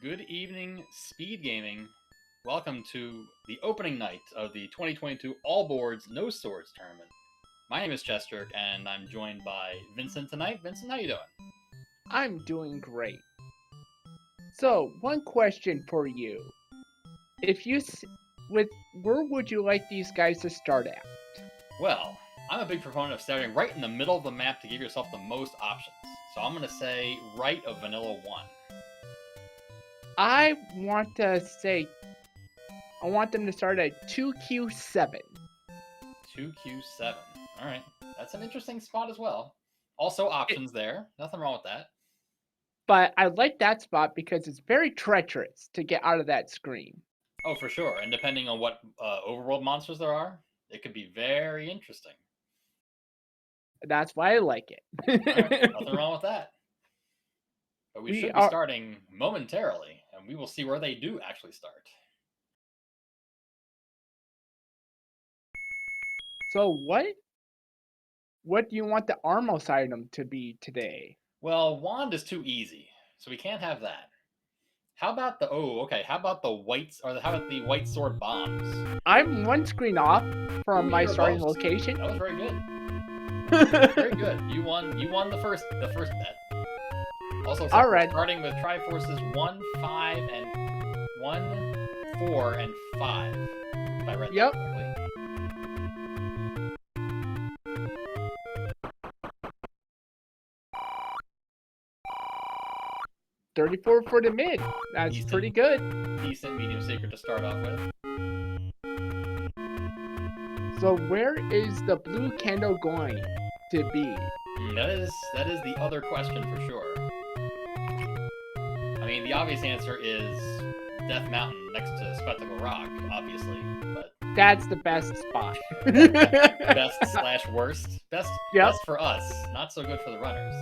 Good evening, Speed Gaming. Welcome to the opening night of the 2022 All Boards No Swords Tournament. My name is Chester, and I'm joined by Vincent tonight. Vincent, how you doing? I'm doing great. So, one question for you. If you where would you like these guys to start at? Well, I'm a big proponent of starting right in the middle of the map to give yourself the most options. So I'm going to say right of Vanilla 1. I want them to start at 2Q7. 2Q7. Alright, that's an interesting spot as well. Also options there. Nothing wrong with that. But I like that spot because it's very treacherous to get out of that screen. Oh, for sure. And depending on what overworld monsters there are, it could be very interesting. That's why I like it. Alright, nothing wrong with that. But we should be starting momentarily, and we will see where they do actually start. So what do you want the Armos item to be today? Well, wand is too easy, so we can't have that. How about the how about the white sword bombs? I'm one screen off from my starting location. That was very good. Very good. You won the first bet. Also, all right. Starting with Triforces 1, 5, and 1, 4, and 5. If I read that correctly. 34 for the mid. That's pretty good. Decent medium secret to start off with. So where is the blue candle going to be? That is the other question for sure. I mean, the obvious answer is Death Mountain next to Spectacle Rock, obviously, but that's the best spot. Best/worst. Best for us, not so good for the runners.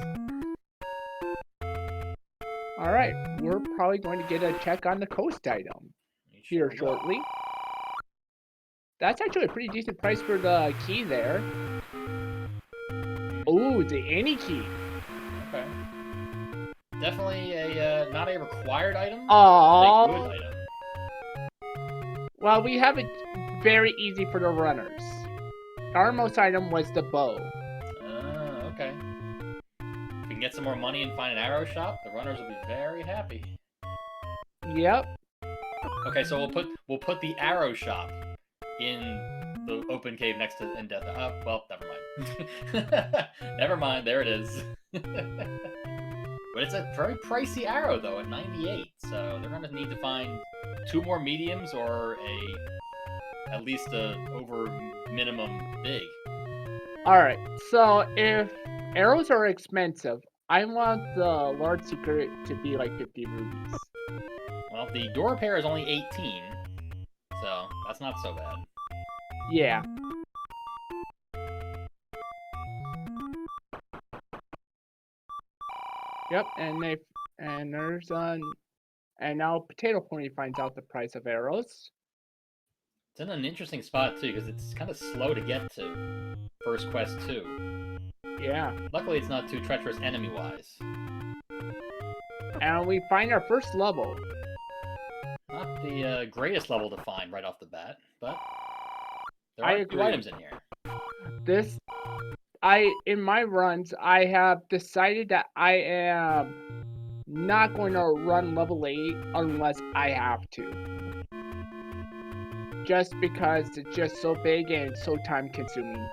All right, we're probably going to get a check on the coast item here shortly. That's actually a pretty decent price for the key there. Oh, the any key. Okay. Definitely a not a required item. Oh. A good item. Well, we have it very easy for the runners. Our most item was the bow. Okay. If we can get some more money and find an arrow shop, the runners will be very happy. Yep. Okay, so we'll put the arrow shop in the open cave next to in Death. Well, never mind. Never mind. There it is. But it's a very pricey arrow though at 98, so they're gonna need to find 2 more mediums or at least a over minimum big. All right. So if arrows are expensive, I want the large secret to be like 50 rubies. Well, the door repair is only 18, so that's not so bad. Yeah. Yep, and now Potato Pony finds out the price of arrows. It's in an interesting spot too because it's kind of slow to get to. First quest 2. Yeah. Luckily, it's not too treacherous enemy-wise. And we find our first level. Not the greatest level to find right off the bat, but there I are agree. 2 items in here. In my runs, I have decided that I am not going to run level 8 unless I have to. Just because it's just so big and so time consuming.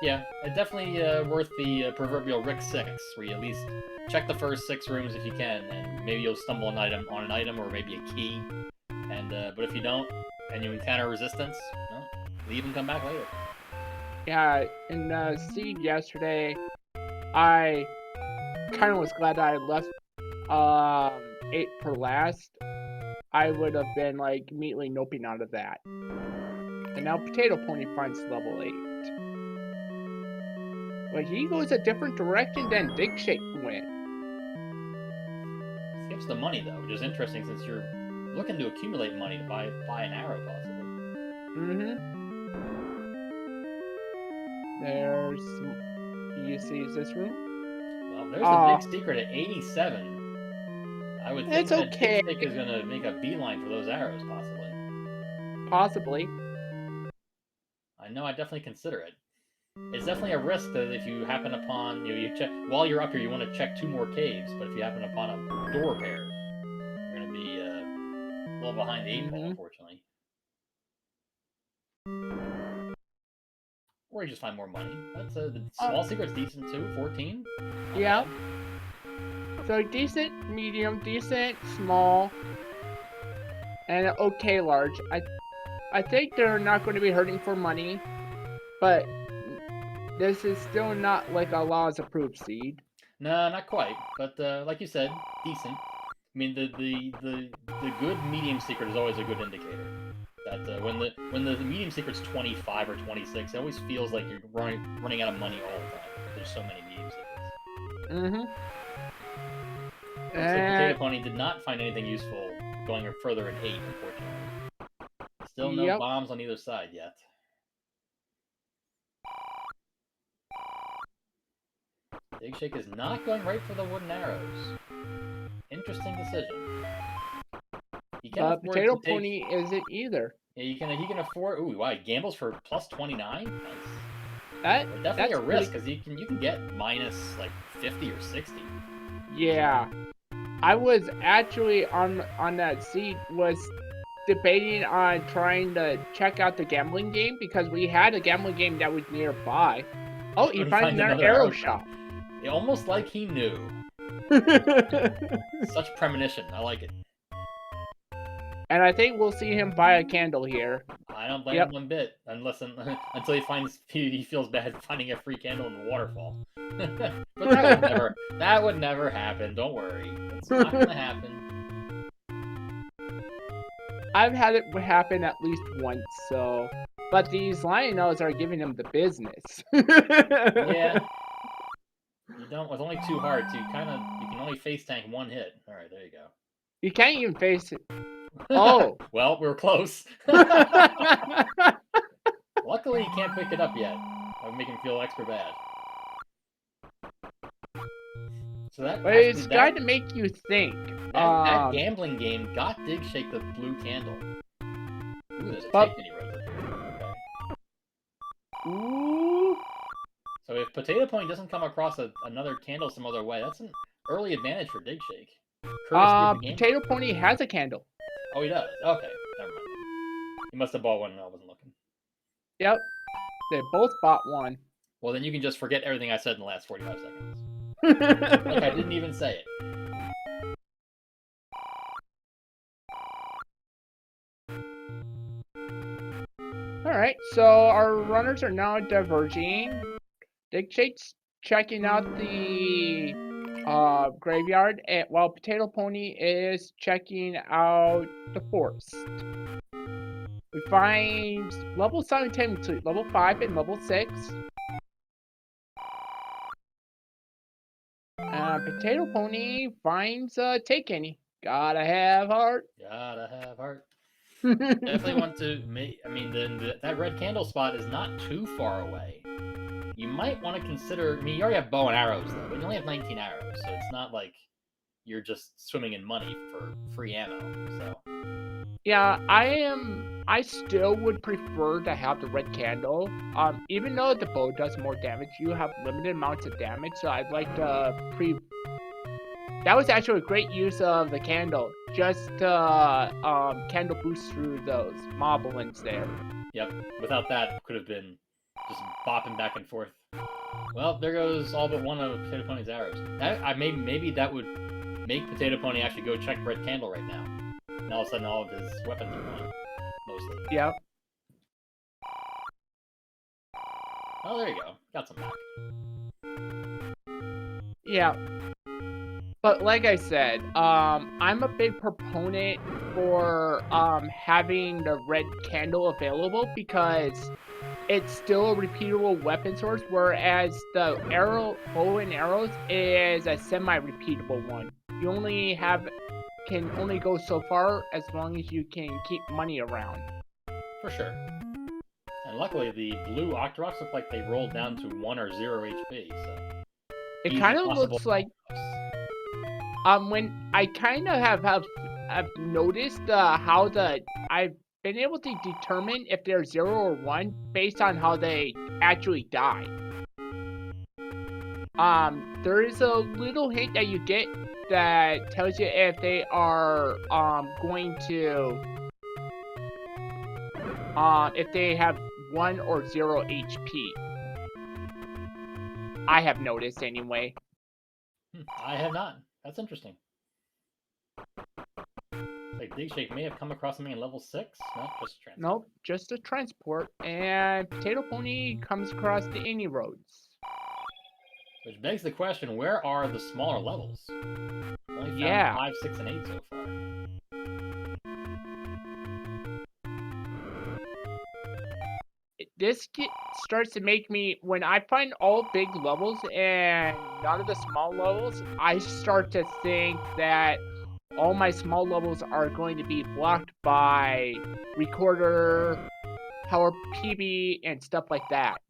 Yeah, it's definitely worth the proverbial Rick 6, where you at least check the first 6 rooms if you can, and maybe you'll stumble on an item or maybe a key. And but if you don't, and you encounter resistance, well, leave and come back later. Yeah, in the seed yesterday, I kind of was glad I left 8 for last. I would have been like immediately noping out of that. And now Potato Pony finds level 8. But he goes a different direction than Digshake went. Skips the money though, which is interesting since you're looking to accumulate money to buy an arrow possibly. You see this room? Well, there's the big secret at 87. I I would think It's that okay. Digshake is gonna make a beeline for those arrows, possibly. Possibly. I know, I definitely consider it. It's definitely a risk that if you happen upon, you check while you're up here, you want to check 2 more caves, but if you happen upon a door pair, you're gonna be a little behind the 8 ball, unfortunately. Or you just find more money. That's the small secret's decent too. 14. Not Yeah. bad. So decent, medium, decent, small, and okay large. I think they're not going to be hurting for money, but this is still not like a laws approved seed. No, not quite. But like you said, decent. I mean, the good medium secret is always a good indicator. That when the medium secret's 25 or 26, it always feels like you're running out of money all the time. There's so many medium secrets. Mm-hmm. Looks like Potato Pony did not find anything useful going further in 8, unfortunately. Still no bombs on either side yet. Digshake is not going right for the wooden arrows. Interesting decision. He can afford Potato to take... Pony isn't either. Yeah, he can afford. Ooh, wow! He gambles for plus 29. Nice. Definitely That's a risk because you can get minus like 50 or 60. Yeah, I was actually on that seat was debating on trying to check out the gambling game because we had a gambling game that was nearby. Oh, he finds another arrow shop. Almost like he knew. Such premonition. I like it. And I think we'll see him buy a candle here. I don't blame him one bit, until he feels bad finding a free candle in the waterfall. But that would never happen. Don't worry, it's not gonna happen. I've had it happen at least once, so. But these Lionels are giving him the business. Yeah. You don't with only 2 hearts. You can only face tank 1 hit. All right, there you go. You can't even face it. Oh. Well, we were close. Luckily, he can't pick it up yet. That would make him feel extra bad. So but it's got to make you think. That gambling game got Digshake the blue candle. Ooh, there's a tape in right there. Okay. Ooh. So if Potato Pony doesn't come across another candle some other way, that's an early advantage for Digshake. Potato Pony has a candle. Oh, he does? Okay, never mind. He must have bought one and I wasn't looking. Yep. They both bought one. Well, then you can just forget everything I said in the last 45 seconds. Like I didn't even say it. Alright, so our runners are now diverging. Digshake's checking out the graveyard, while Potato Pony is checking out the forest. We find level 7, 10, level 5, and level 6. Potato Pony finds Take Any. Gotta have heart. Gotta have heart. Definitely want to make. I mean, that red candle spot is not too far away. You might want to consider. I mean, you already have bow and arrows though, but you only have 19 arrows, so it's not like you're just swimming in money for free ammo. So. Yeah, I still would prefer to have the red candle. Even though the bow does more damage, you have limited amounts of damage, so I'd like to That was actually a great use of the candle. Just candle boost through those moblins there. Yep. Without that, could have been just bopping back and forth. Well, there goes all but one of Potato Pony's arrows. Maybe that would make Potato Pony actually go check red candle right now. And all of a sudden, all of his weapons are gone. Mostly. Yep. Oh, there you go. Got some back. Yeah. But like I said, I'm a big proponent for having the red candle available because it's still a repeatable weapon source, whereas the bow and arrows is a semi-repeatable one. You can only go so far as long as you can keep money around. For sure. And luckily, the blue Octoroks look like they rolled down to 1 or 0 HP, so... It kind of looks like... when I kind of have noticed how I've been able to determine if they're 0 or 1 based on how they actually die. There is a little hint that you get that tells you if they are going to if they have 1 or 0 HP. I have noticed anyway. I have not. That's interesting. Like digshake may have come across something in level 6. No, just transport. Nope, just a transport. And Potato Pony comes across the any roads. Which begs the question: where are the smaller levels? Only found 5, 6, and 8 so far. This starts to make me, when I find all big levels and none of the small levels, I start to think that all my small levels are going to be blocked by Recorder, Power PB, and stuff like that.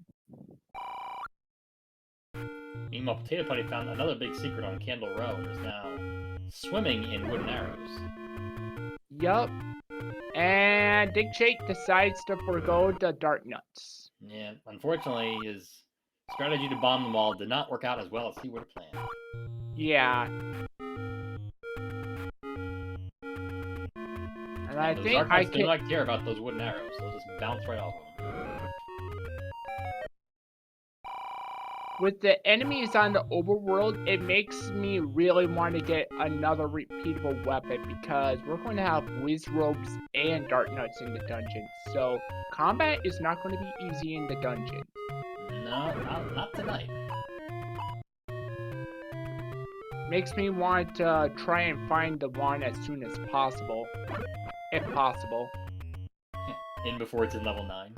Meanwhile, Potato Pony found another big secret on Candle Row and is now swimming in wooden arrows. Yup. And digshake decides to forgo the dart nuts. Yeah, unfortunately, his strategy to bomb them all did not work out as well as he would have planned. Yeah. And I think I do not care about those wooden arrows. They'll just bounce right off of them. With the enemies on the overworld, it makes me really want to get another repeatable weapon because we're going to have whiz robes and dart nuts in the dungeon. So combat is not going to be easy in the dungeon. No, not tonight. Makes me want to try and find the one as soon as possible, if possible. In before it's in level 9.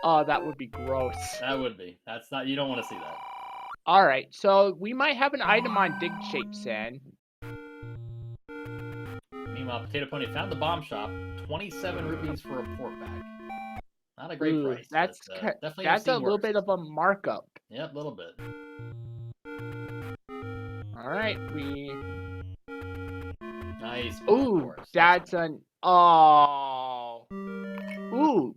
Oh, that would be gross. That would be. That's not. You don't want to see that. Alright, so we might have an item on digshake, Sen. Meanwhile, Potato Pony found the bomb shop. 27 rupees for a port bag. Not a great price. That's definitely that's a little bit of a markup. Yep, a little bit. Alright, we... Nice. Ooh, that's an... Oh. Ooh.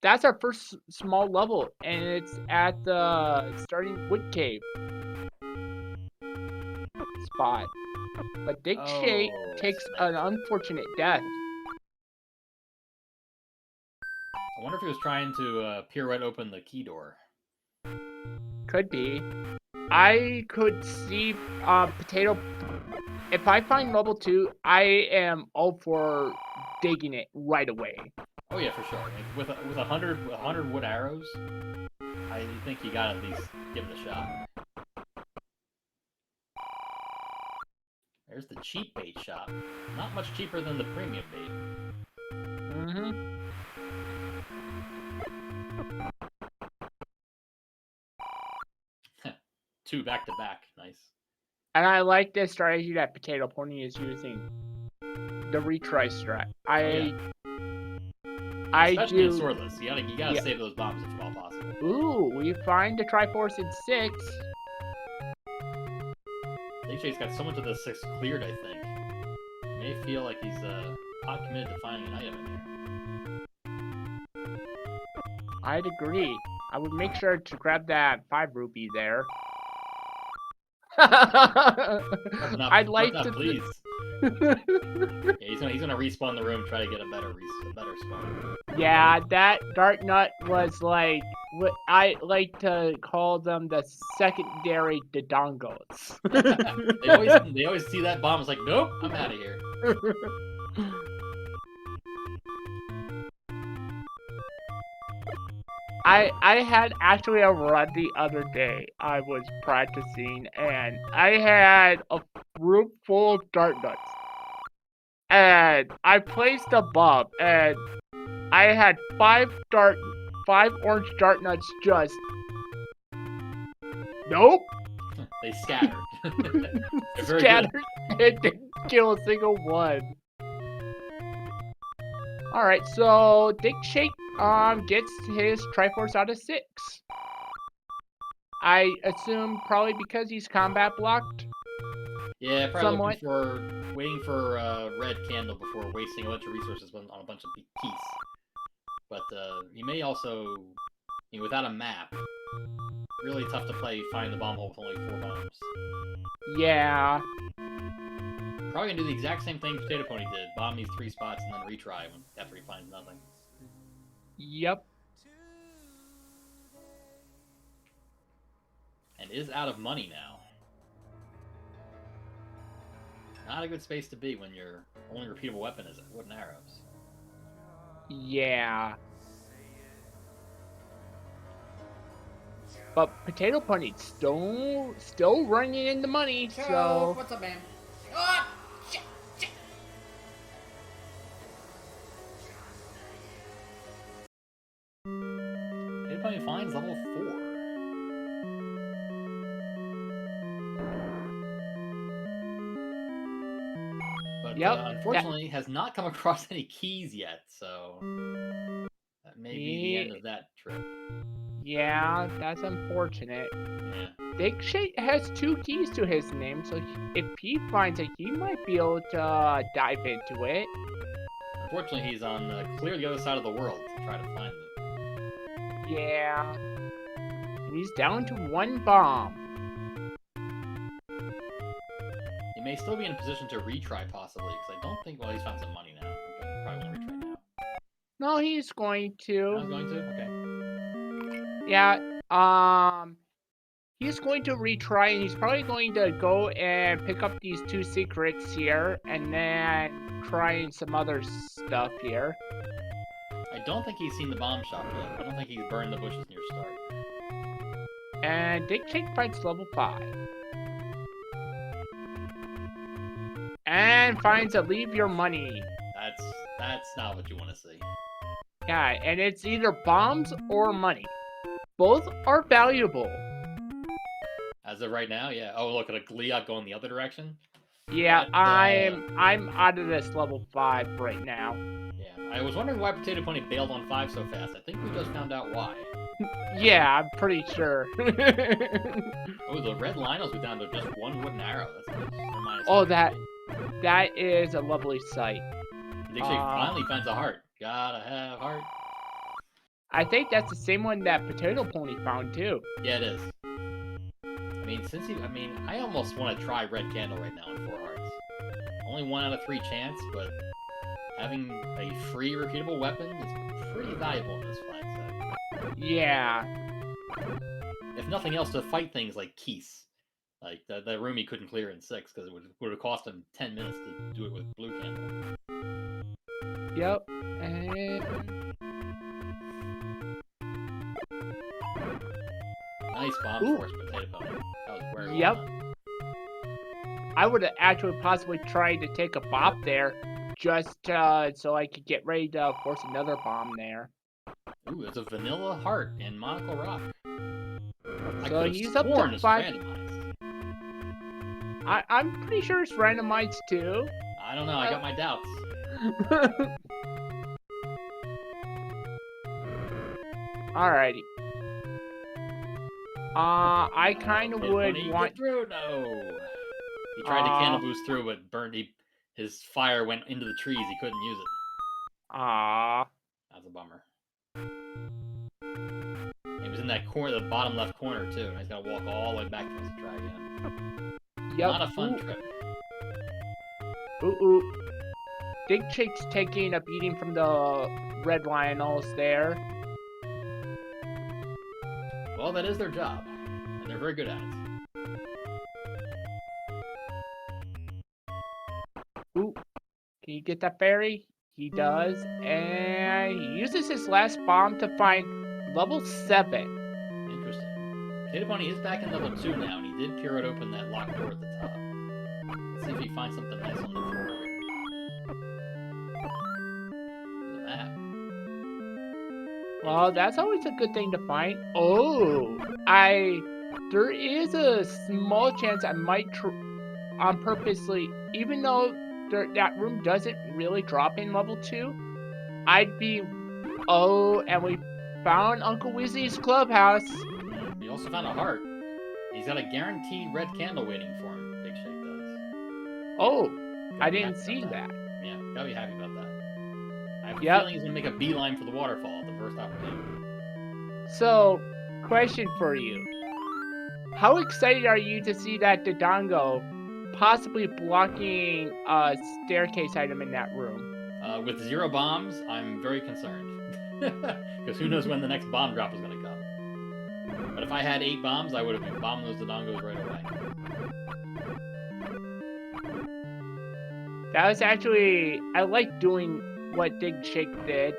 That's our first small level, and it's at the starting wood cave spot. But digshake takes an unfortunate death. I wonder if he was trying to pirouette open the key door. Could be. I could see Potato... If I find level 2, I am all for digging it right away. Oh yeah, for sure. Like, with 100 wood arrows, I think you gotta at least give it a shot. There's the cheap bait shop. Not much cheaper than the premium bait. Mm-hmm. 2 back to back. Nice. And I like this strategy that Potato Pony is using. The retry strat. Especially in swordless. You gotta save those bombs if at all possible. Ooh, we find the Triforce in 6. Digshake's got so much of the 6 cleared, I think. He may feel like he's hot committed to finding an item in here. I'd agree. I would make sure to grab that 5 rupee there. I'd like to. Please. Yeah, he's gonna respawn the room, try to get a better spawn. Yeah, that dart nut was like what I like to call them the secondary dodongos. they always see that bomb. It's like, nope, I'm out of here. I had actually a run the other day. I was practicing and I had a room full of dart nuts. And I placed a bomb and I had 5 orange dart nuts just... Nope! They scattered. Scattered and didn't kill a single one. Alright, so digshake gets his Triforce out of 6. I assume probably because he's combat blocked. Yeah, probably somewhat. waiting for red candle before wasting a bunch of resources on a bunch of keys. But you may also, without a map, really tough to play find the bomb hole with only 4 bombs. Yeah. Probably gonna do the exact same thing Potato Pony did: bomb these 3 spots and then retry after he finds nothing. Yep. And is out of money now. Not a good space to be when your only repeatable weapon is wooden arrows. Yeah. But Potato Pony's still running in the money, so... What's up, man? Oh, shit! Potato Pony finds level 4. But unfortunately, has not come across any keys yet, so that may be the end of that trip. Yeah, that's unfortunate. Yeah. Digshake has 2 keys to his name, so if he finds it, he might be able to dive into it. Unfortunately, he's on clear the other side of the world to try to find it. Yeah. He's down to 1 bomb. He may still be in a position to retry, possibly, because I don't think... Well, he's found some money now. Okay, probably won't retry now. No, he's going to. He's going to? Okay. Yeah, he's going to retry, and he's probably going to go and pick up these 2 secrets here, and then try some other stuff here. I don't think he's seen the bomb shop yet. I don't think he's burned the bushes near start. And Digshake fights level 5. And finds a leave your money. That's not what you want to see. Yeah, and it's either bombs or money. Both are valuable. As of right now, yeah. Oh, look at a Gleeok going the other direction. Yeah, but, I'm out of this level 5 right now. Yeah, I was wondering why Potato Pony bailed on 5 so fast. I think we just found out why. Yeah, I'm pretty sure. Oh, the red Lionels were down to just 1 wooden arrow. That's nice. Oh, that is a lovely sight. Digshake finally finds a heart. Gotta have heart. I think that's the same one that Potato Pony found too. Yeah, it is. I almost want to try Red Candle right now in 4 hearts. Only 1 out of 3 chance, but having a free repeatable weapon is pretty valuable in this flag set. Yeah. If nothing else, to fight things like Keese. Like the room he couldn't clear in 6, because it would have cost him 10 minutes to do it with Blue Candle. Yep. And... Nice bomb force, Potato Pony. That was very Yep. well done. I would have actually possibly tried to take a bop there, just so I could get ready to force another bomb there. Ooh, it's a vanilla heart in Monocle Rock. So he's up to 5. Randomized. I'm pretty sure it's randomized too. I don't know, I got my doubts. Alrighty. I kind of would want... Through? No! He tried to candle boost through, but burned. His fire went into the trees. He couldn't use it. Aww. That's a bummer. He was in that corner, the bottom left corner, too. And he's got to walk all the way back to us to try again. Yep. Not a fun trip. Ooh. Digshake's taking a beating from the red Lionels there. Well, that is their job. And they're very good at it. Ooh. Can you get that fairy? He does. And he uses his last bomb to find level 7. Interesting. Potato Pony is back in level 2 now, and he did peer it open that locked door at the top. Let's see if he finds something nice on the floor here. Look at that. Well, that's always a good thing to find. Oh, there is a small chance I might purposely, even though that room doesn't really drop in level 2, I'd be, and we found Uncle Weasley's clubhouse. We also found a heart. He's got a guaranteed red candle waiting for him, Big Shake does. Oh, Gotta I be didn't happy see about that. Yeah, gotta be happy about that. I have a Yep. feeling he's gonna make a beeline for the waterfall at the first opportunity. So, question for you. How excited are you to see that Dodongo possibly blocking a staircase item in that room? With 0 bombs, I'm very concerned. Because who knows when the next bomb drop is going to come. But if I had 8 bombs, I would have been bombing those Dodongos right away. That was actually, I like doing what digshake did.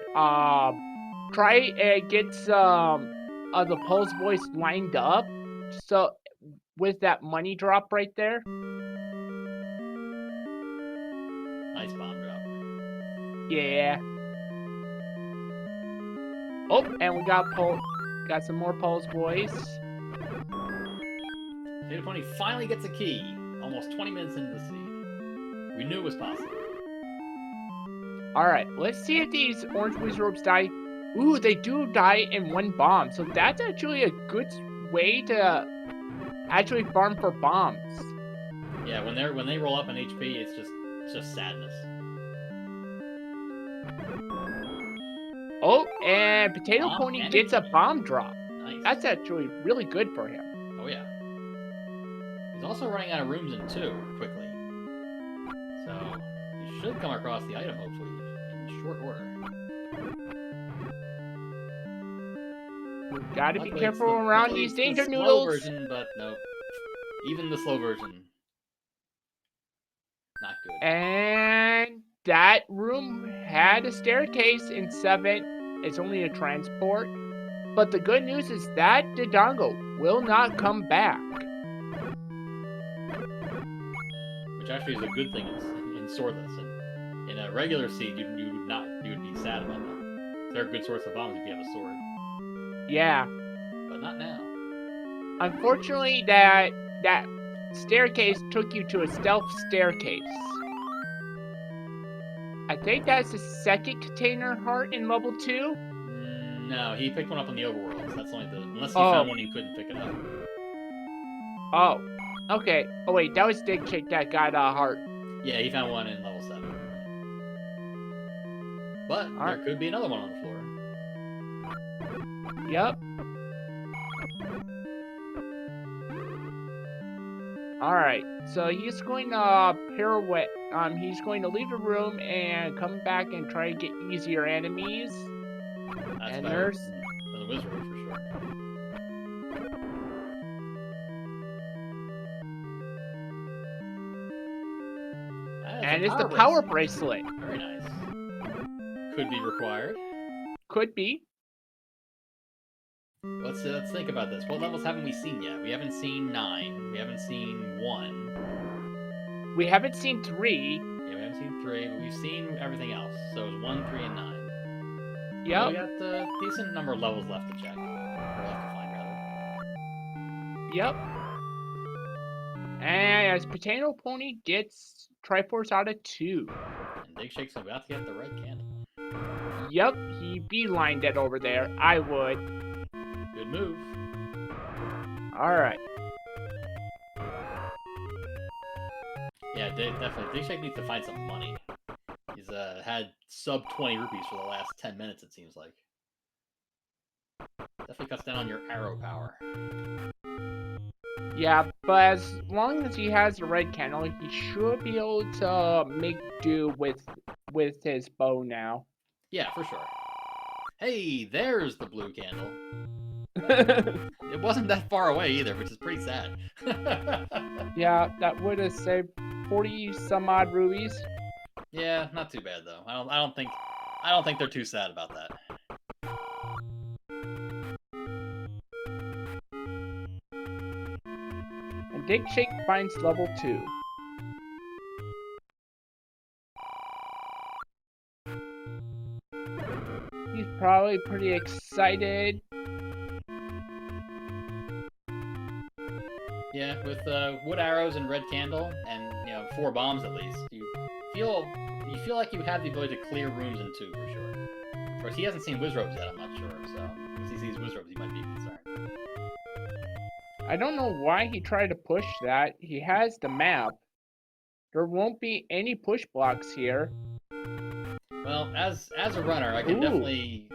Try and get some of the Pulse voice lined up. So, with that money drop right there. Nice bomb drop. Yeah. Oh, and we got some more Pulse voice. Potato Pony finally gets a key. Almost 20 minutes into the seed. We knew it was possible. Alright, let's see if these orange wizards die. Ooh, they do die in 1 bomb. So that's actually a good way to actually farm for bombs. Yeah, when they roll up in HP, it's just sadness. Oh, and Potato Bomb Pony and gets a HP. bomb drop. Nice. That's actually really good for him. Oh yeah. He's also running out of rooms in 2 quickly. So he should come across the item hopefully in short order. Gotta be careful around these danger noodles. Slow version, but nope. Even the slow version, not good. And that room had a staircase in 7. It's only a transport. But the good news is that Dodongo will not come back. Which actually is a good thing in swordless. And in a regular seed, you would be sad about that. They're a good source of bombs if you have a sword. Yeah. But not now. Unfortunately, that staircase took you to a stealth staircase. I think that's the 2nd container heart in level 2. No, he picked one up on the overworld. So that's only unless he found one he couldn't pick it up. Oh, okay. Oh wait, that was digshake that got a heart. Yeah, he found one in level 7. But there could be another one on the floor. Yep. Alright, so he's going to pirouette. He's going to leave the room and come back and try to get easier enemies. That's and better there's than the wizard for sure. And it's the power bracelet. Very nice. Could be required. Could be. Let's think about this. What levels haven't we seen yet? We haven't seen 9. We haven't seen 1. We haven't seen 3. Yeah, we haven't seen 3, but we've seen everything else. So it's 1, 3, and 9. Yep. We got a decent number of levels left to check. Or left to find, rather. Yep. And as Potato Pony gets Triforce out of 2. And Digshake's about to get the red candle. Yep, he beelined it over there. I would. Good move. Alright. Yeah, definitely. Digshake needs to find some money. He's had sub 20 rupees for the last 10 minutes, it seems like. Definitely cuts down on your arrow power. Yeah, but as long as he has the red candle, he should be able to make do with his bow now. Yeah, for sure. Hey, there's the blue candle. It wasn't that far away either, which is pretty sad. Yeah, that would have saved 40 some odd rubies. Yeah, not too bad though. I don't think they're too sad about that. And Digshake finds level 2. He's probably pretty excited. Yeah, with wood arrows and red candle, and 4 bombs at least, you feel like you have the ability to clear rooms in 2 for sure. Of course, he hasn't seen Wizrobes yet, I'm not sure, so once he sees Wizrobes, he might be concerned. I don't know why he tried to push that. He has the map. There won't be any push blocks here. Well, as a runner, I can Ooh. definitely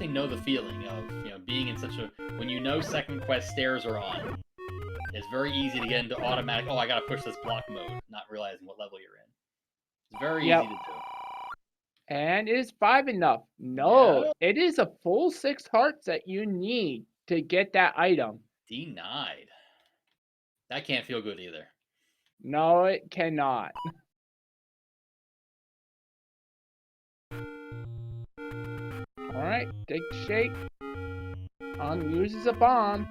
know the feeling of being in such a when you know second quest stairs are on. It's very easy to get into automatic. Oh, I gotta push this block mode, not realizing what level you're in. It's very easy to do. And is 5 enough? No, No. it is a full 6 hearts that you need to get that item. Denied. That can't feel good either. No, it cannot. Alright, digshake. Uses a bomb.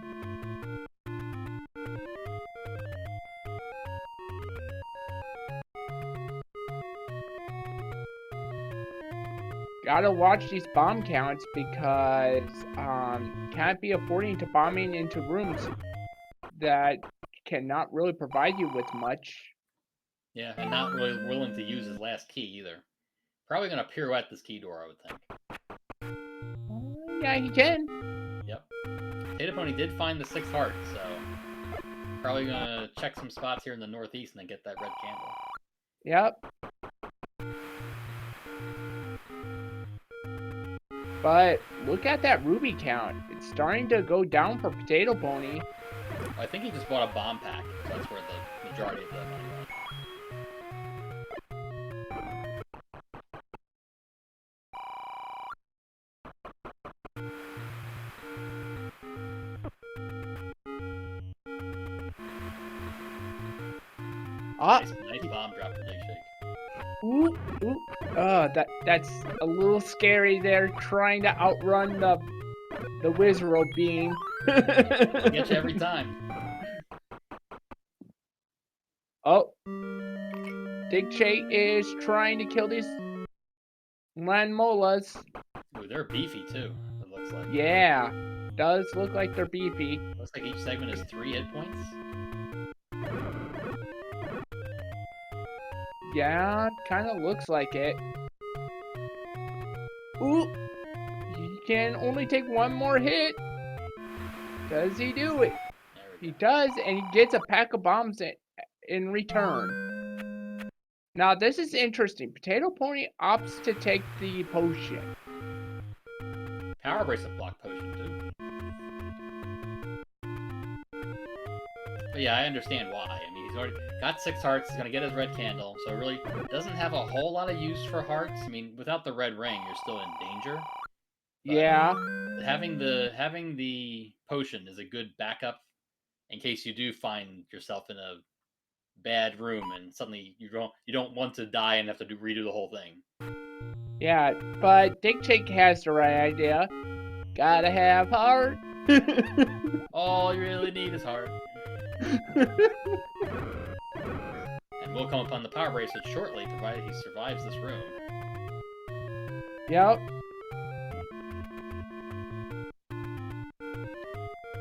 Gotta watch these bomb counts because can't be affording to bombing into rooms that cannot really provide you with much. Yeah, and not really willing to use his last key either. Probably gonna pirouette this key door, I would think. Yeah, he can. Yep. Potato Pony did find the 6th heart, so probably gonna check some spots here in the northeast and then get that red candle. Yep. But look at that ruby count. It's starting to go down for Potato Pony. I think he just bought a bomb pack, so that's where the majority of the money went. Nice bomb drop for digshake. Ooh, ooh. That's a little scary there, trying to outrun the Wizard beam. Get you every time. Oh. Digshake is trying to kill these land molas. Ooh, they're beefy too, it looks like. Yeah. Does look like they're beefy. Looks like each segment is 3 hit points. Yeah, kind of looks like it. Ooh, he can only take one more hit. Does he do it? He does, and he gets a pack of bombs in return. Now, this is interesting. Potato Pony opts to take the potion. Power bracelet block potion too. But yeah, I understand why. I mean, he's already got 6 hearts. He's gonna get his red candle, so it really doesn't have a whole lot of use for hearts. I mean, without the red ring, you're still in danger. But yeah. Having the potion is a good backup in case you do find yourself in a bad room and suddenly you don't want to die and have to redo the whole thing. Yeah, but digshake has the right idea. Gotta have heart. All you really need is heart. And we'll come upon the power bracelet shortly, provided he survives this room. Yep.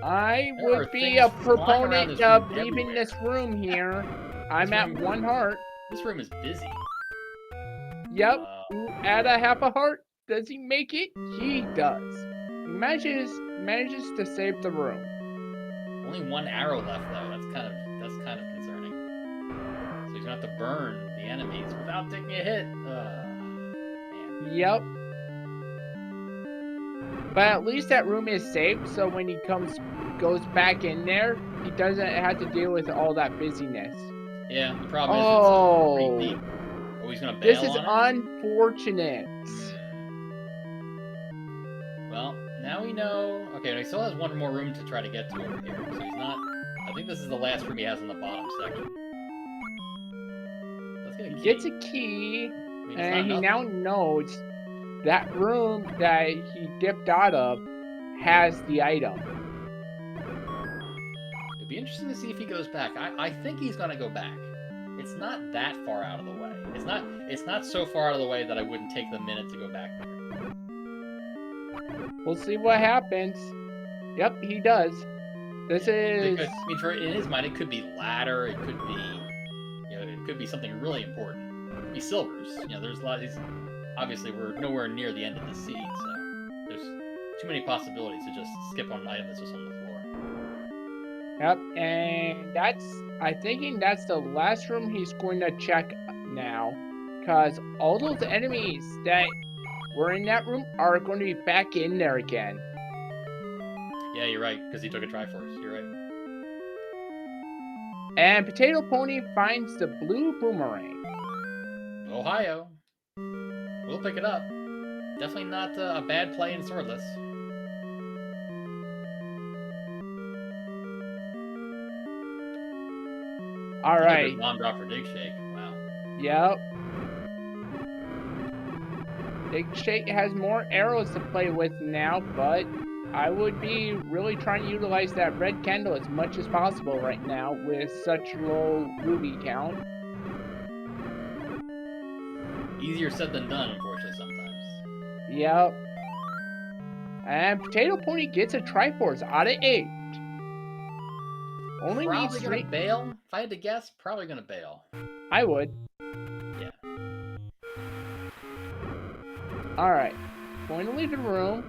I would be a proponent of leaving this room here. I'm at 1 heart. This room is busy. Yep. Add a half a heart. Does he make it? He does. He manages to save the room. Only 1 arrow left though. That's kind of concerning. So he's gonna have to burn the enemies without taking a hit. Man. Yep. But at least that room is safe, so when he goes back in there, he doesn't have to deal with all that busyness. Yeah, the problem is it's pretty deep. Oh, he's gonna bail on it? This is unfortunate. Well, now we know. Okay, he still has 1 more room to try to get to over here, so he's not. I think this is the last room he has in the bottom section. Let's get a key. He gets a key, I mean, and he now knows that room that he dipped out of has the item. It'd be interesting to see if he goes back. I think he's gonna go back. It's not that far out of the way. It's not so far out of the way that I wouldn't take the minute to go back there. We'll see what happens. Yep, he does. This is. I mean, in his mind, it could be ladder. It could be, it could be something really important. It could be silvers. There's a lot of these. Obviously, we're nowhere near the end of the seed, so there's too many possibilities to just skip on an item that's just on the floor. Yep, and I'm thinking that's the last room he's going to check now. Because all those enemies that were in that room are going to be back in there again. Yeah, you're right, because he took a Triforce. You're right. And Potato Pony finds the blue boomerang. Ohio. We'll pick it up. Definitely not a bad play in swordless. Alright. Bomb drop for digshake. Wow. Yep. Digshake has more arrows to play with now, but I would be really trying to utilize that red candle as much as possible right now with such low ruby count. Easier said than done, unfortunately, sometimes. Yep. And Potato Pony gets a Triforce out of 8. Only probably needs gonna 3. bail. If I had to guess, probably gonna bail. I would. Yeah. Alright. Going to leave the room.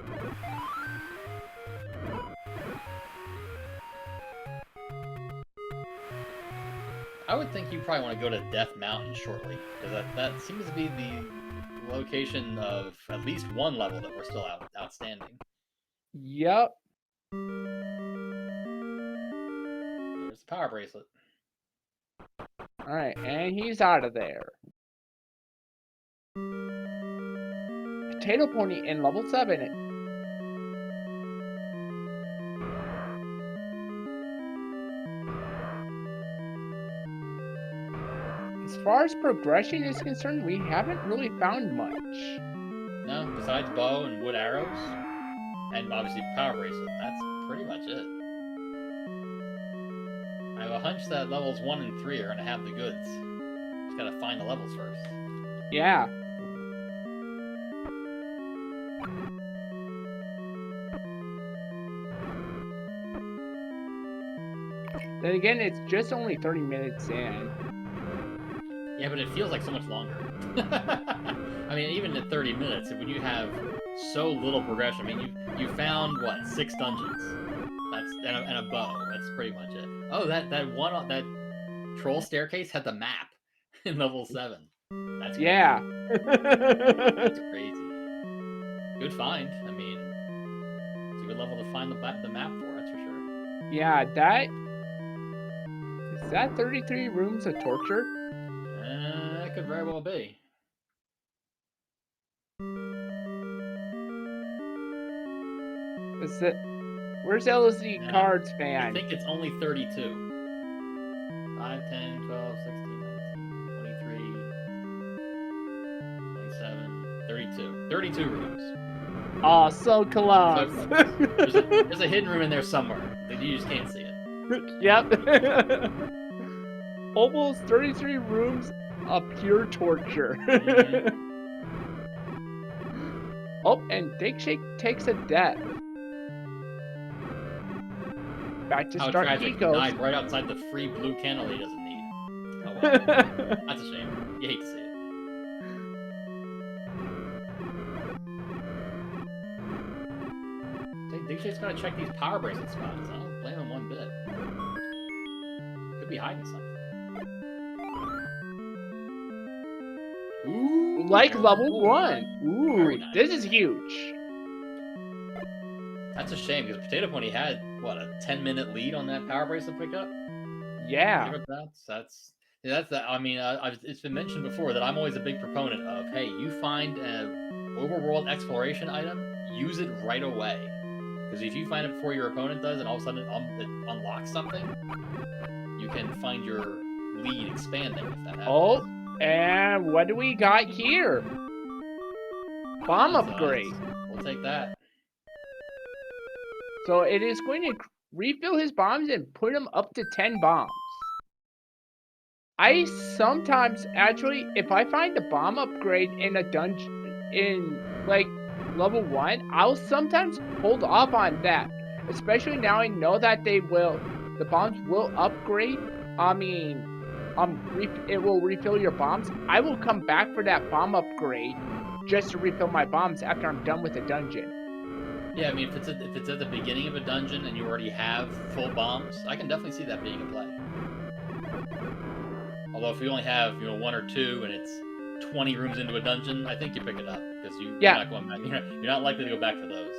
I would think you probably want to go to Death Mountain shortly, because that seems to be the location of at least one level that we're still outstanding. Yep. There's the power bracelet. Alright, and he's out of there. Potato Pony in level 7. As far as progression is concerned, we haven't really found much. No, besides bow and wood arrows, and obviously power bracelet, that's pretty much it. I have a hunch that levels 1 and 3 are going to have the goods. Just gotta find the levels first. Yeah. Then again, it's just only 30 minutes in. Yeah, but it feels like so much longer. I mean, even at 30 minutes, when you have so little progression, I mean, you found what, 6 dungeons? That's and a bow. That's pretty much it. Oh, that troll staircase had the map in level 7. That's crazy. Yeah. That's crazy. Good find. I mean, it's a good level to find the map for. That's for sure. Yeah, is that 33 rooms of torture? That could very well be. Where's LSD Cards fan? I think it's only 32. 5, 10, 12, 16, 19, 23, 27, 32. 32 rooms. Oh, so close. There's a hidden room in there somewhere. You just can't see it. Yep. Almost 33 rooms of pure torture. Mm-hmm. Oh, and Digshake takes a death. Back to start he goes. Died right outside the free blue candle he doesn't need. Oh well. That's a shame. You hate to see it. Digshake's gotta check these power bracelet spots. I don't blame him one bit. Could be hiding something. Ooh, like level 1. Ooh, nice. This is huge. That's a shame because Potato Pony had what, a 10-minute lead on that power bracelet pickup. Yeah. That's I mean, it's been mentioned before that I'm always a big proponent of, hey, you find an overworld exploration item, use it right away. Because if you find it before your opponent does, and all of a sudden it unlocks something, you can find your lead expanding if that happens. Oh, and what do we got here? Bomb upgrade. We'll take that. So it is going to refill his bombs and put him up to 10 bombs. I sometimes, actually, if I find a bomb upgrade in a dungeon, in, like, level 1, I'll sometimes hold off on that. Especially now I know that the bombs will upgrade. I mean, it will refill your bombs. I will come back for that bomb upgrade just to refill my bombs after I'm done with the dungeon. Yeah, I mean, if it's at the beginning of a dungeon and you already have full bombs, I can definitely see that being a play. Although if you only have 1 or 2 and it's 20 rooms into a dungeon, I think you pick it up because you're not going back. You're not likely to go back for those.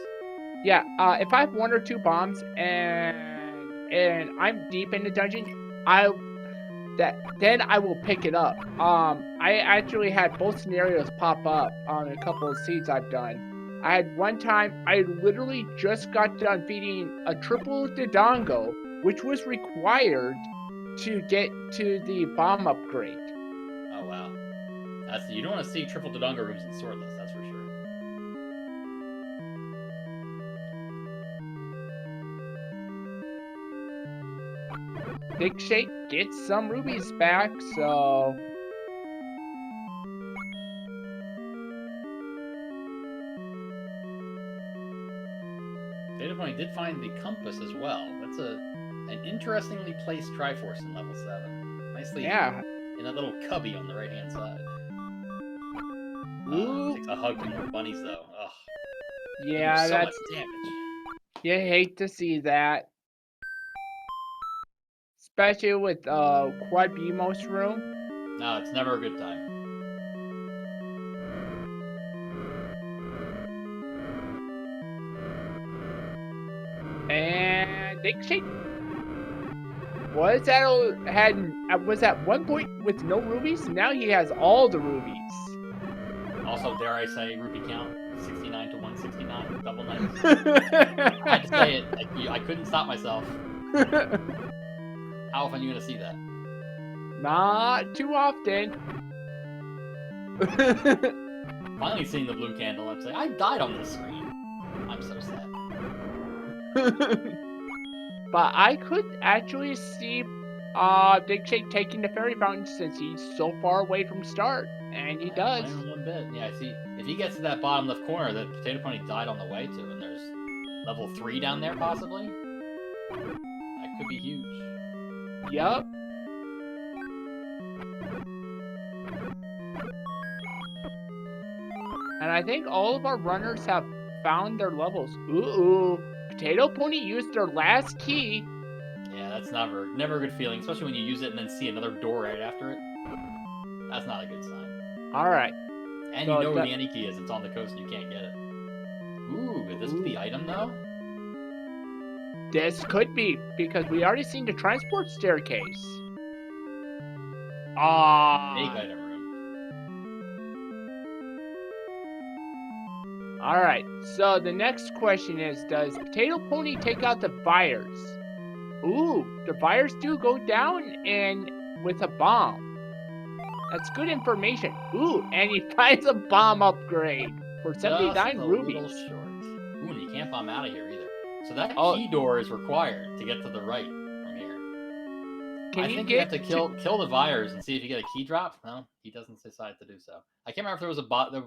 Yeah. If I have 1 or 2 bombs and I'm deep in the dungeon, then I will pick it up. I actually had both scenarios pop up on a couple of seeds I've done. I had one time I literally just got done feeding a triple Dodongo, which was required to get to the bomb upgrade. Oh wow, you don't want to see triple Dodongo rooms in swordless, that's for sure. Digshake gets some rubies back, so Data Point did find the compass as well. That's an interestingly placed Triforce in level 7. Nicely in that little cubby on the right hand side. Takes a hug from more bunnies though. Ugh. Yeah, so much damage. You hate to see that. Especially with Quad BMOS room. No, it's never a good time. And Digshake was at one point with no rubies. Now he has all the rubies. Also, dare I say, rupee count 69 to 169, double nights. I had to say it. I couldn't stop myself. How often are you gonna see that? Not too often. Finally seeing the blue candle, I'm saying I died on this screen. I'm so sad. But I could actually see Digshake taking the fairy fountain since he's so far away from start, and he does. One bit. Yeah, see, if he gets to that bottom left corner that Potato Pony died on the way to, and there's level 3 down there possibly, that could be huge. Yup. And I think all of our runners have found their levels. Ooh. Potato Pony used their last key. Yeah, that's never a good feeling, especially when you use it and then see another door right after it. That's not a good sign. Alright. And so you know where the any key is. It's on the coast and you can't get it. Ooh, is this the item though? This could be, because we already seen the transport staircase. Fake item room. Alright, so the next question is, does Potato Pony take out the fires? Ooh, the fires do go down and with a bomb. That's good information. Ooh, and he finds a bomb upgrade for 79 rubies. Little short. Ooh, and you can't bomb out of here either. So that key door is required to get to the right from here. I think you have to kill the Vyres and see if you get a key drop. No, he doesn't decide to do so. I can't remember if there was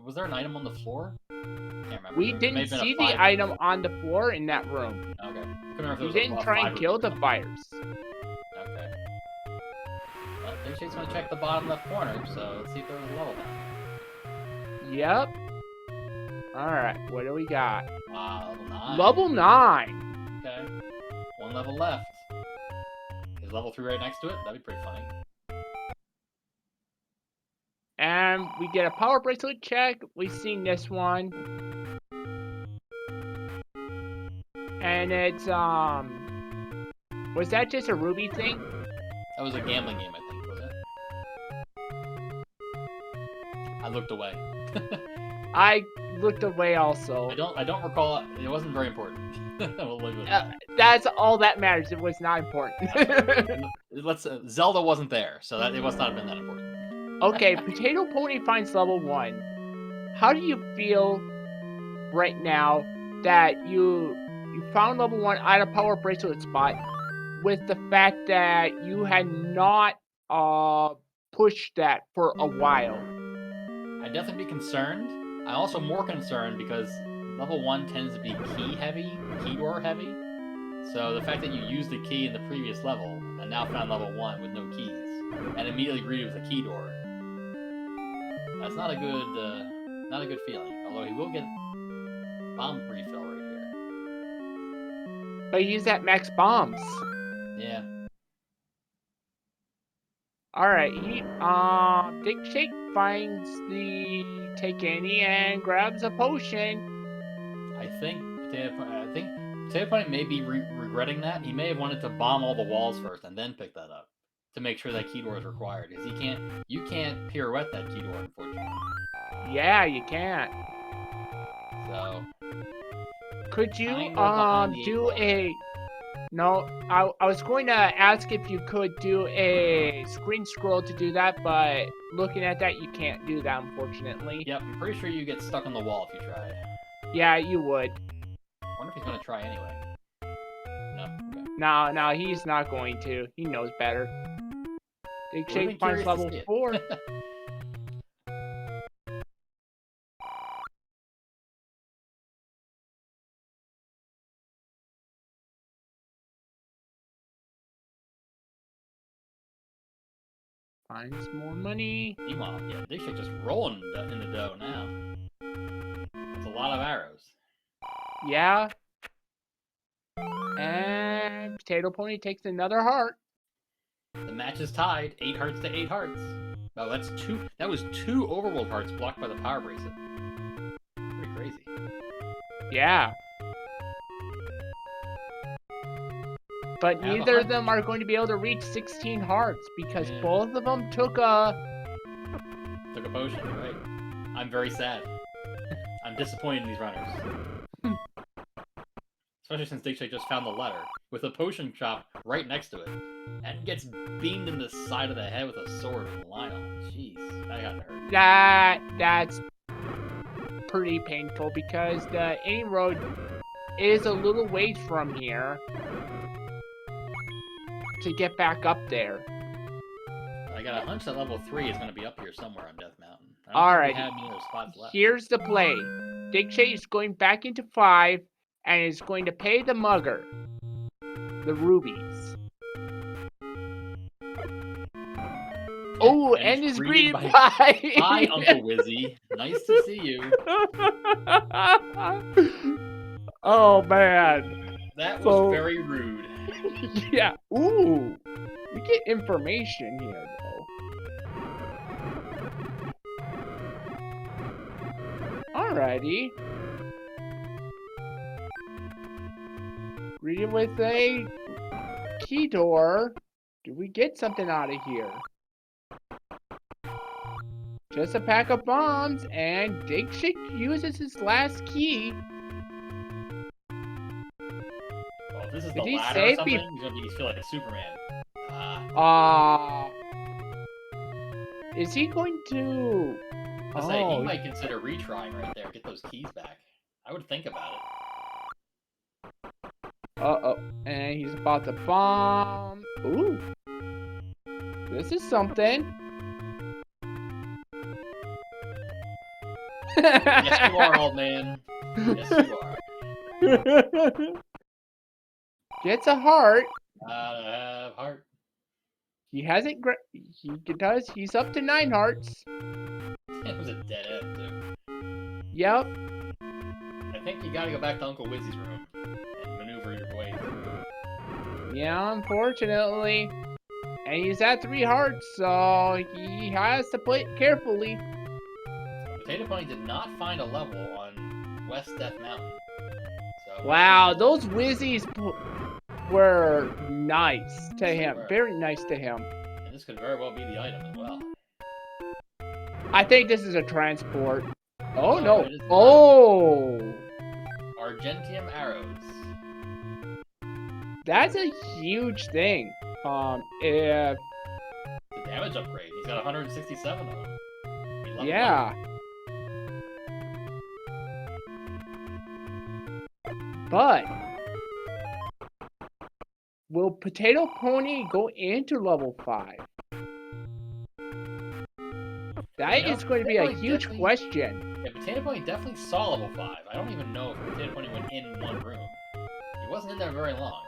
was there an item on the floor? Can't remember. We didn't see the item on the floor in that room. Okay. We didn't try and kill the Vyres. Okay. Well, Digshake's gonna check the bottom left corner, so let's see if there was a level down. Yep. Alright, what do we got? Wow, level 9. Level 9! Okay. 1 level left. Is level 3 right next to it? That'd be pretty funny. And we get a power bracelet check. We've seen this one. And it's, was that just a ruby thing? That was a gambling game, I think, was it? I looked away. I looked away also. I don't recall it. It wasn't very important. We'll leave it at that. That's all that matters. It was not important. Zelda wasn't there, so it must not have been that important. Okay, Potato Pony finds level 1. How do you feel right now that you found level 1 at a power bracelet spot with the fact that you had not pushed that for a while? I'd definitely be concerned. I'm also more concerned because level 1 tends to be key door heavy. So the fact that you used the key in the previous level and now found level 1 with no keys and immediately greeted with a key door, that's not a good feeling. Although he will get bomb refill right here. But he's at max bombs. Yeah. Alright, digshake finds the Takeni and grabs a potion. I think Potato Pony may be regretting that. He may have wanted to bomb all the walls first and then pick that up to make sure that key door is required, because you can't pirouette that key door, unfortunately. Yeah, you can't. So could you do a? No, I was going to ask if you could do a screen scroll to do that, but looking at that, you can't do that, unfortunately. Yep, I'm pretty sure you get stuck on the wall if you try. Yeah, you would. I wonder if he's gonna try anyway. No. Okay. No, he's not going to. He knows better. Digshake finds level 4. Finds more money. Meanwhile, yeah, Digshake just rolling in the dough now. That's a lot of arrows. Yeah. And Potato Pony takes another heart. The match is tied, 8 hearts to 8 hearts. Oh, that's 2. That was 2 overworld hearts blocked by the power bracelet. Pretty crazy. Yeah. But neither of them are going to be able to reach 16 hearts because both of them took a potion, right? I'm very sad. I'm disappointed in these runners. Especially since Digshake just found the letter with a potion shop right next to it and gets beamed in the side of the head with a sword with Lionel. Jeez, that got hurt. That's pretty painful because the ending road is a little ways from here to get back up there. I got a hunch that level 3 is going to be up here somewhere on Death Mountain. Alright, spots here's the play. Digshake is going back into 5 and is going to pay the mugger the rubies. Oh, and is greeted by Hi, Uncle Wizzy. Nice to see you. Oh, man. That was very rude. Yeah. Ooh. We get information here, though. Alrighty. Greeted with a key door. Do we get something out of here? Just a pack of bombs, and Digshake uses his last key. Well, if this is the ladder or something, he's gonna feel like a Superman. Is he going to... I say he might consider retrying right there. Get those keys back. I would think about it. Uh-oh. And he's about to bomb. Ooh. This is something. Yes, you are, old man. Yes, you are. Gets a heart. Heart. He hasn't. He does. He's up to 9 hearts. It was a dead end, too. Yep. I think you gotta go back to Uncle Wizzy's room and maneuver your way through. Yeah, unfortunately. And he's at 3 hearts, so he has to play it carefully. Potato Pony did not find a level on West Death Mountain. So wow, those Wizzies were nice to him. Very nice to him. And this could very well be the item as well. I think this is a transport. Oh, no. Oh! Argentium arrows. That's a huge thing. If... The damage upgrade. He's got 167 of them. Yeah. But will Potato Pony go into level 5? That is going to be a huge question. Yeah, Potato Pony definitely saw level 5. I don't even know if Potato Pony went in one room. He wasn't in there very long.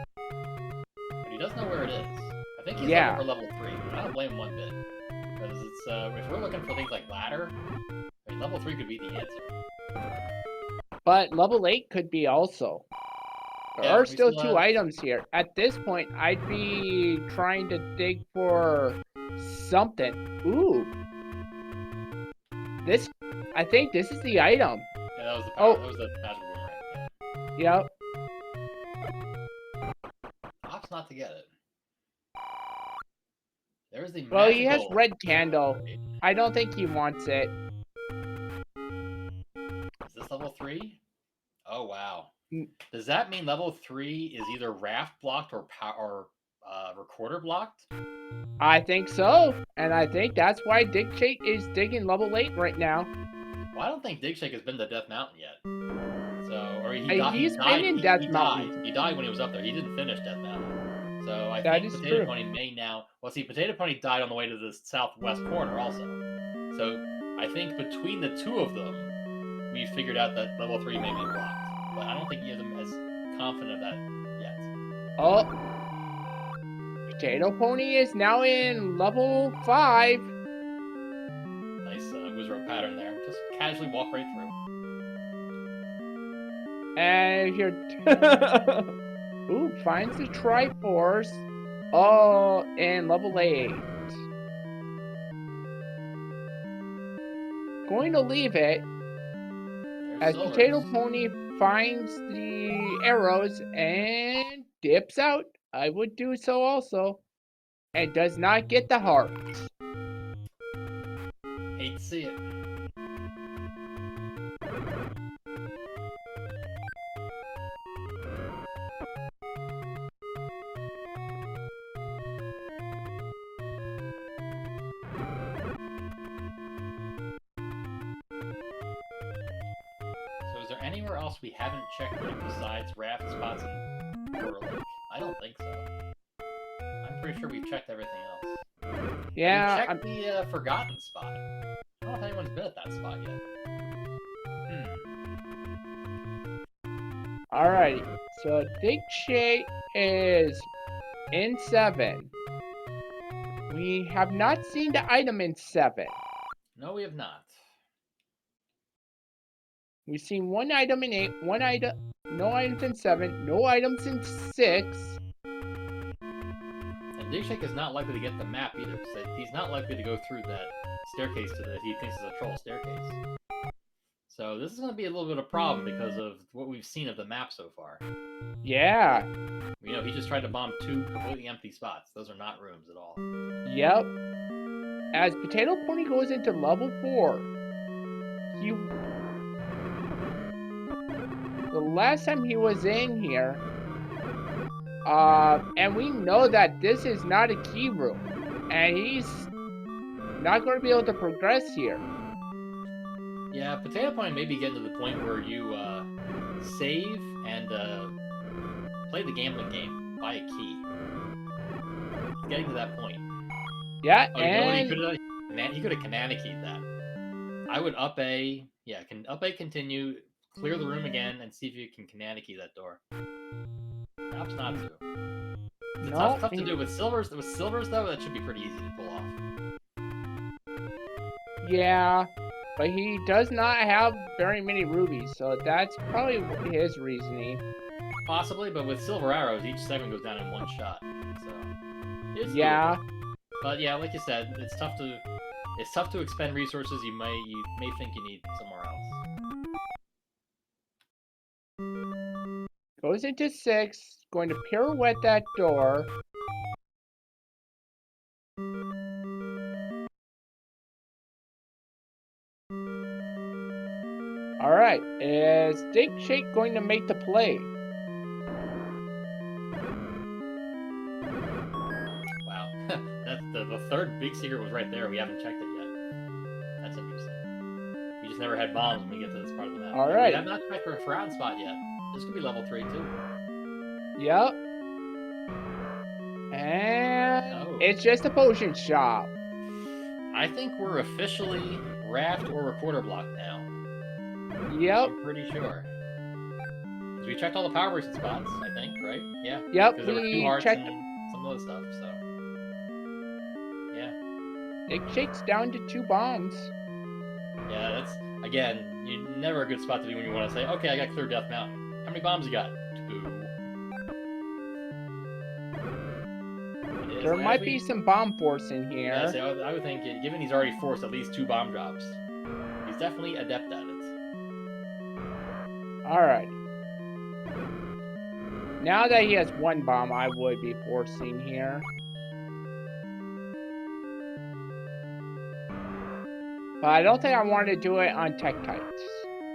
But he does know where it is. I think he's looking for level 3. I don't blame him one bit. Because it's, if we're looking for things like ladder, I mean, level 3 could be the answer. But level 8 could be also. There are still 2 items here. At this point, I'd be trying to dig for something. Ooh. I think this is the item. Yeah, that was the power. That was the magic boomerang. Yep. Opts not to get it. There's the Well, he has magical- red candle. I don't think he wants it. Is this level 3? Oh wow. Does that mean level 3 is either raft blocked or recorder blocked? I think so, and I think that's why Digshake is digging level 8 right now. Well, I don't think Digshake has been to Death Mountain yet. So, or He's been in Death Mountain. He died when he was up there. He didn't finish Death Mountain. So I That think is Potato true. Pony may now. Well, see, Potato Pony died on the way to the southwest corner also. So I think between the 2 of them, we figured out that level 3 may be blocked. But I don't think either of them is confident of that yet. Oh. Potato Pony is now in level 5. Nice Wizard pattern there. Just casually walk right through. And here. Ooh, finds the Triforce. Oh, in level 8. Going to leave it. As Potato Pony finds the arrows and dips out. I would do so also. And does not get the heart. Hate to see it. So is there anywhere else we haven't checked besides raft spots and Coral Lake? I don't think so. I'm pretty sure we've checked everything else. Yeah, we checked the forgotten spot. I don't know if anyone's been at that spot yet. Alrighty, so Digshake is in 7. We have not seen the item in 7. No, we have not. We've seen 1 item in 8, 1 item, no items in 7, no items in 6. And Digshake is not likely to get the map either, because he's not likely to go through that staircase that he thinks is a troll staircase. So this is going to be a little bit of a problem because of what we've seen of the map so far. Yeah. You know, he just tried to bomb 2 completely empty spots. Those are not rooms at all. Yep. As Potato Pony goes into level 4, the last time he was in here, and we know that this is not a key room, and he's not going to be able to progress here. Yeah, Potato Pony may be getting to the point where you save and play the gambling game, buy a key. It's getting to that point. Yeah, oh, and you know he could have Kanana keyed that. I would up A, continue, clear the room again, and see if you can Kanana key that door. Perhaps not to. It's tough to do with silvers. With silvers though, that should be pretty easy to pull off. Yeah. But he does not have very many rubies, so that's probably his reasoning. Possibly, but with silver arrows, each segment goes down in 1 shot. So it's yeah. doable. But yeah, like you said, it's tough to expend resources you may think you need somewhere else. Goes into 6, going to pirouette that door. Alright, is Digshake going to make the play? Wow, that's the 3rd big secret was right there. We haven't checked it yet. That's interesting. We just never had bombs when we get to this part of the map. Alright. We have not checked for a Forgotten spot yet. This could be level 3 too. Yep. And it's just a potion shop. I think we're officially raft or recorder block now. Yep. I'm pretty sure. We checked all the power version spots, I think, right? Yeah. Yep, because there were 2 hearts and some other stuff, so. Yeah. Digshake's down to 2 bombs. Yeah, that's, again, never a good spot to be when you want to say, okay, I got clear Death Mountain. How many bombs you got? 2. There might be some bomb force in here. Yeah, so I would think, given he's already forced at least 2 bomb drops, he's definitely adept at it. Alright. Now that he has 1 bomb, I would be forcing here. But I don't think I want to do it on Tektites.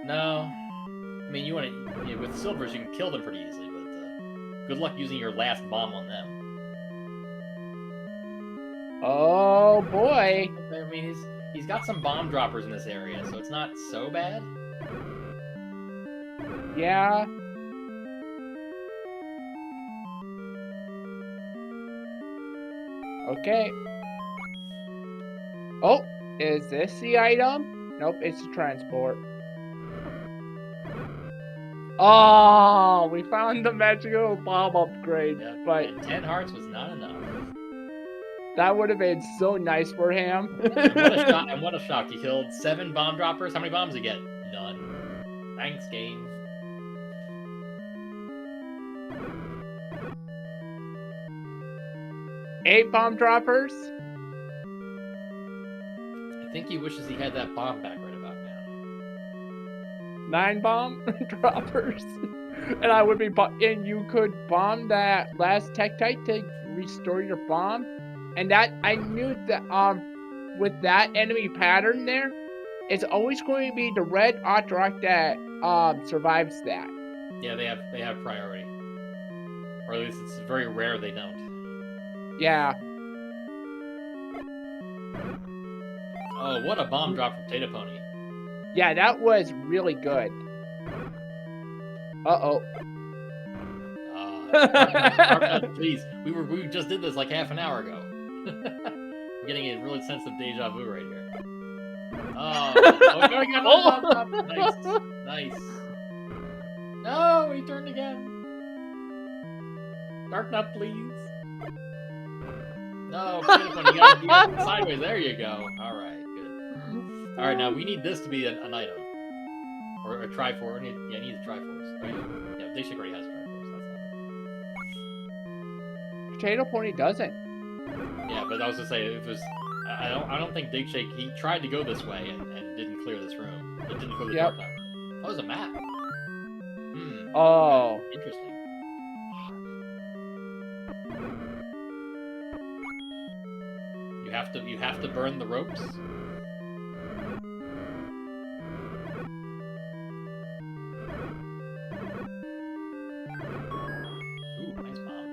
No. I mean, you want to... with silvers, you can kill them pretty easily, but good luck using your last bomb on them. Oh, boy. I mean, he's got some bomb droppers in this area, so it's not so bad. Yeah. Okay. Oh, is this the item? Nope, it's a transport. Oh, we found the magical bomb upgrade, Yep, but and 10 hearts was not enough. that would have been so nice for him. And what a shock. He killed 7 bomb droppers. How many bombs did he get? None. Thanks, game. Eight bomb droppers? I think he wishes he had that bomb back right about now. 9 bomb droppers? And I would be, and you could bomb that last Tektite to restore your bomb. And that, I knew that, with that enemy pattern there, it's always going to be the red Otrock that, survives that. Yeah, they have priority. Or at least it's very rare they don't. Yeah. Oh, what a bomb drop from Potato Pony. Yeah, that was really good. Uh-oh. Please. We just did this like half an hour ago. I'm getting a really sense of deja vu right here. Nice. Nice. No, he turned again. Dark Nut, please. No, you got sideways. There you go. Alright, good. Alright, now we need this to be an item. Or a Triforce. Yeah, I need a Triforce. Oh, yeah, digshake already has Triforce. That's not Potato Pony doesn't. Yeah, but I was gonna say, it was... I don't think digshake... He tried to go this way and didn't clear this room. It didn't clear the Dark Nut room. Oh, there's a map. Oh. Interesting. You have to burn the ropes. Ooh, nice bomb.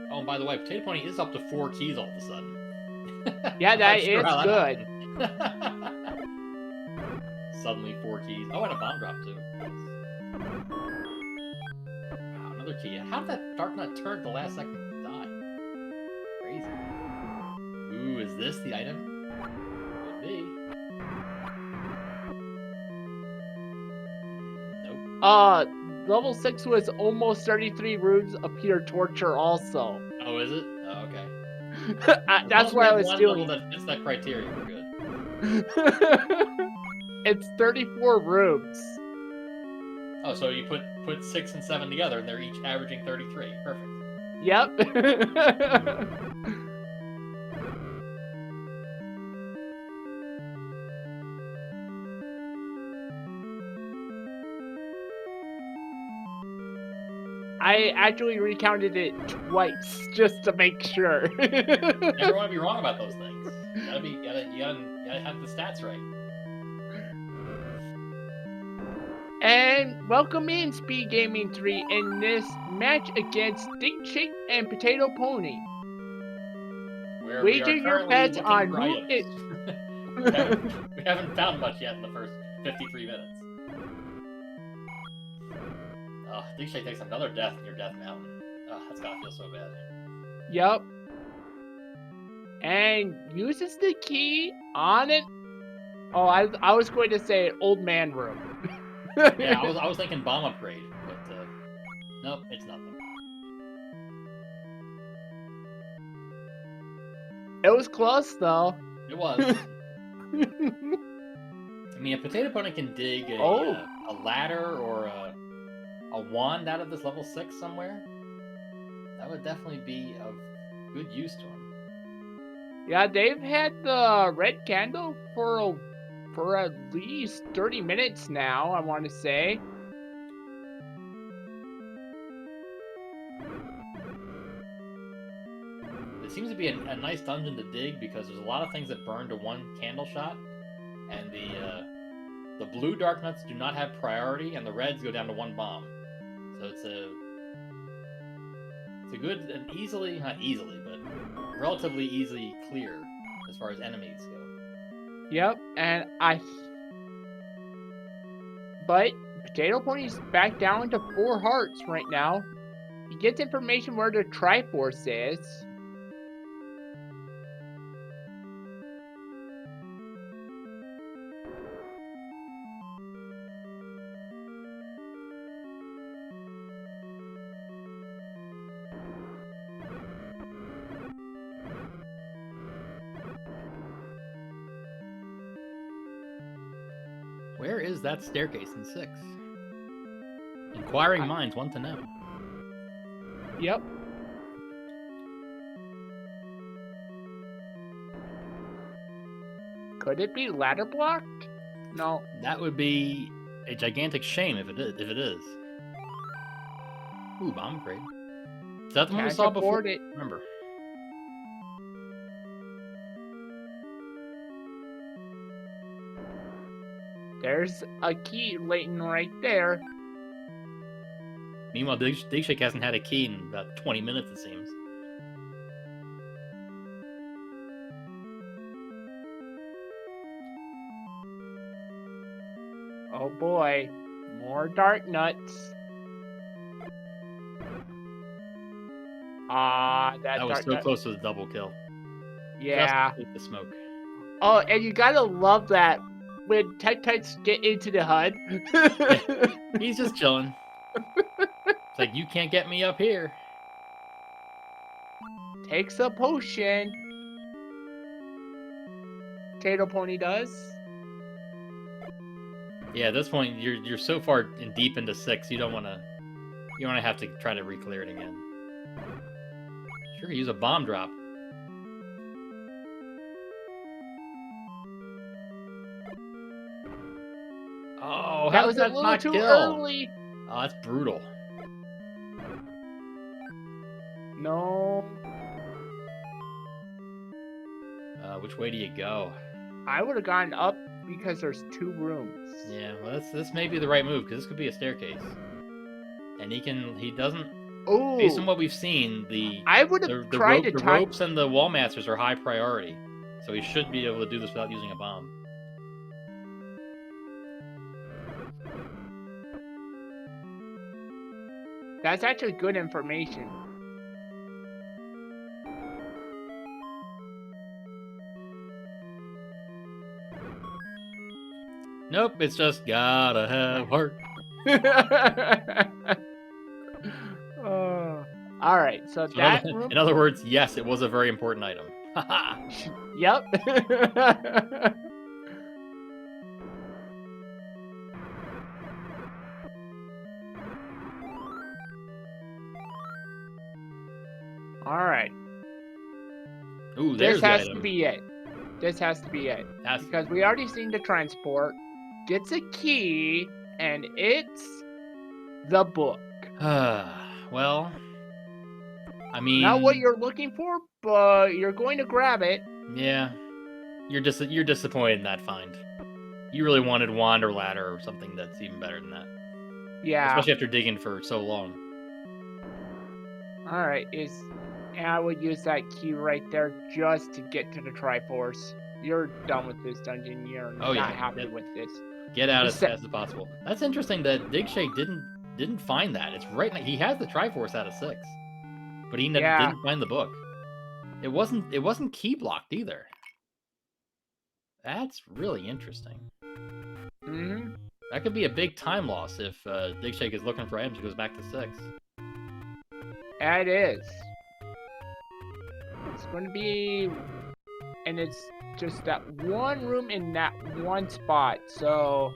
Oh, and by the way, Potato Pony is up to 4 keys all of a sudden. Yeah, that is good. Suddenly 4 keys. Oh, and a bomb drop too. Wow, another key. How did that Dark Nut turn the last second to die? Crazy. Ooh, is this the item? Could be. Nope. Level 6 was almost 33 rooms appear torture also. Oh, is it? Oh, okay. That's why I was doing. That fits that criteria. We're good. It's 34 rooms. Oh, so you put 6 and 7 together, and they're each averaging 33. Perfect. Yep. I actually recounted it twice just to make sure. Never want to be wrong about those things. You gotta have the stats right. And welcome in SpeedGaming 3 in this match against digshake and Potato Pony. Wager your bets on who is. We haven't found much yet in the first 53 minutes. Oh, digshake takes another death in your death mountain. Oh, that's gotta feel so bad. Yep. And uses the key on it. Oh, I was going to say old man room. Yeah, I was thinking bomb upgrade, but nope, it's nothing. It was close though. It was. I mean, a Potato Pony can dig a ladder or a a wand out of this level 6 somewhere, that would definitely be of good use to him. Yeah, they've had the red candle for at least 30 minutes now, I want to say. It seems to be a nice dungeon to dig because there's a lot of things that burn to one candle shot, and the blue dark nuts do not have priority, and the reds go down to one bomb. So it's a good and not easily, but relatively easily clear as far as enemies go. Yep, and but Potato Pony's back down to 4 hearts right now. He gets information where the Triforce is. Where is that staircase in 6? Inquiring minds want to know. Yep. Could it be ladder blocked? No. That would be a gigantic shame if it is. Ooh, bomb crate. Is that the one we saw before? It. Remember. There's a key waiting right there. Meanwhile, digshake hasn't had a key in about 20 minutes, it seems. Oh boy, more dark nuts. That was so close to the double kill. Yeah. Just the smoke. Oh, and you gotta love that when Tights get into the HUD. Yeah, he's just chilling. It's like, you can't get me up here. Takes a potion. Potato Pony does. Yeah, at this point you're so far deep into 6, you don't wanna have to try to re-clear it again. Sure, use a bomb drop. Oh, that was a little too early. Oh, that's brutal. No. Which way do you go? I would have gone up because there's 2 rooms. Yeah, well, this may be the right move because this could be a staircase, and he doesn't. Oh. Based on what we've seen, the ropes and the wall masters are high priority, so he should be able to do this without using a bomb. That's actually good information. Nope, it's just gotta have heart. All right, so that room... In other words, yes, it was a very important item. Yep. All right. Ooh, this has to be it. This has to be it. Because we already seen the transport. Gets a key, and it's the book. Well, I mean, not what you're looking for, but you're going to grab it. Yeah, you're disappointed in that find. You really wanted wand or ladder or something that's even better than that. Yeah, especially after digging for so long. All right, I would use that key right there just to get to the Triforce. You're done with this dungeon. You're not happy with this. Get out as fast as possible. That's interesting that digshake didn't find that. It's right now. He has the Triforce out of 6, but he didn't find the book. It wasn't key blocked either. That's really interesting. Mm-hmm. That could be a big time loss if digshake is looking for items and goes back to 6. It is. It's going to be, and it's just that one room in that one spot. So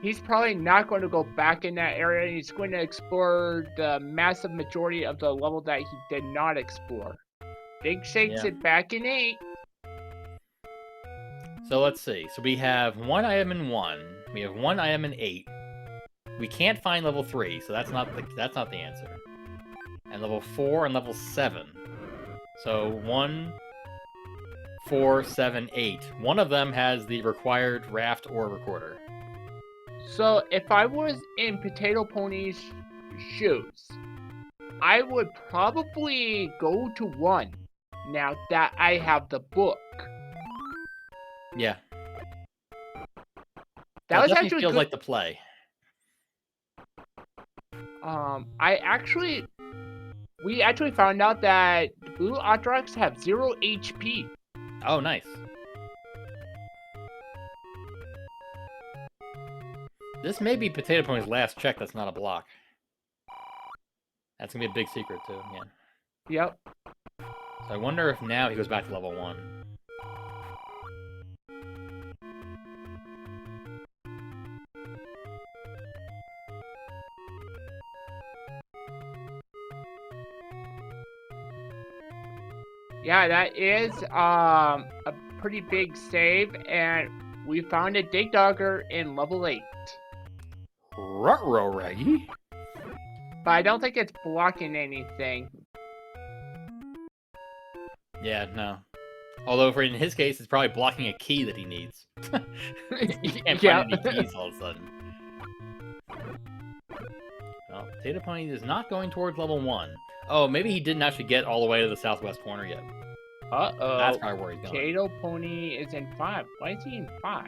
he's probably not going to go back in that area. He's going to explore the massive majority of the level that he did not explore. Big Shake's it back in 8. So let's see. So we have 1 item in 1. We have 1 item in 8. We can't find level 3, so that's not the answer. And level 4 and level 7. So 1, 4, 7, 8. One of them has the required raft or recorder. So if I was in Potato Pony's shoes, I would probably go to 1 now that I have the book. Yeah. That was definitely actually feels good. like the play. We actually found out that the blue Atrox have 0 HP. Oh, nice. This may be Potato Pony's last check that's not a block. That's gonna be a big secret, too, yeah. Yep. So I wonder if now he goes back to level 1. Yeah, that is a pretty big save, and we found a Dig Dogger in level 8. Ruh-roh, Raggy. But I don't think it's blocking anything. Yeah, no. Although, in his case, it's probably blocking a key that he needs. He can't find any keys all of a sudden. Well, Potato Pony is not going towards level 1. Oh, maybe he didn't actually get all the way to the southwest corner yet. Uh-oh. That's probably where he's going. Potato Pony is in 5. Why is he in 5?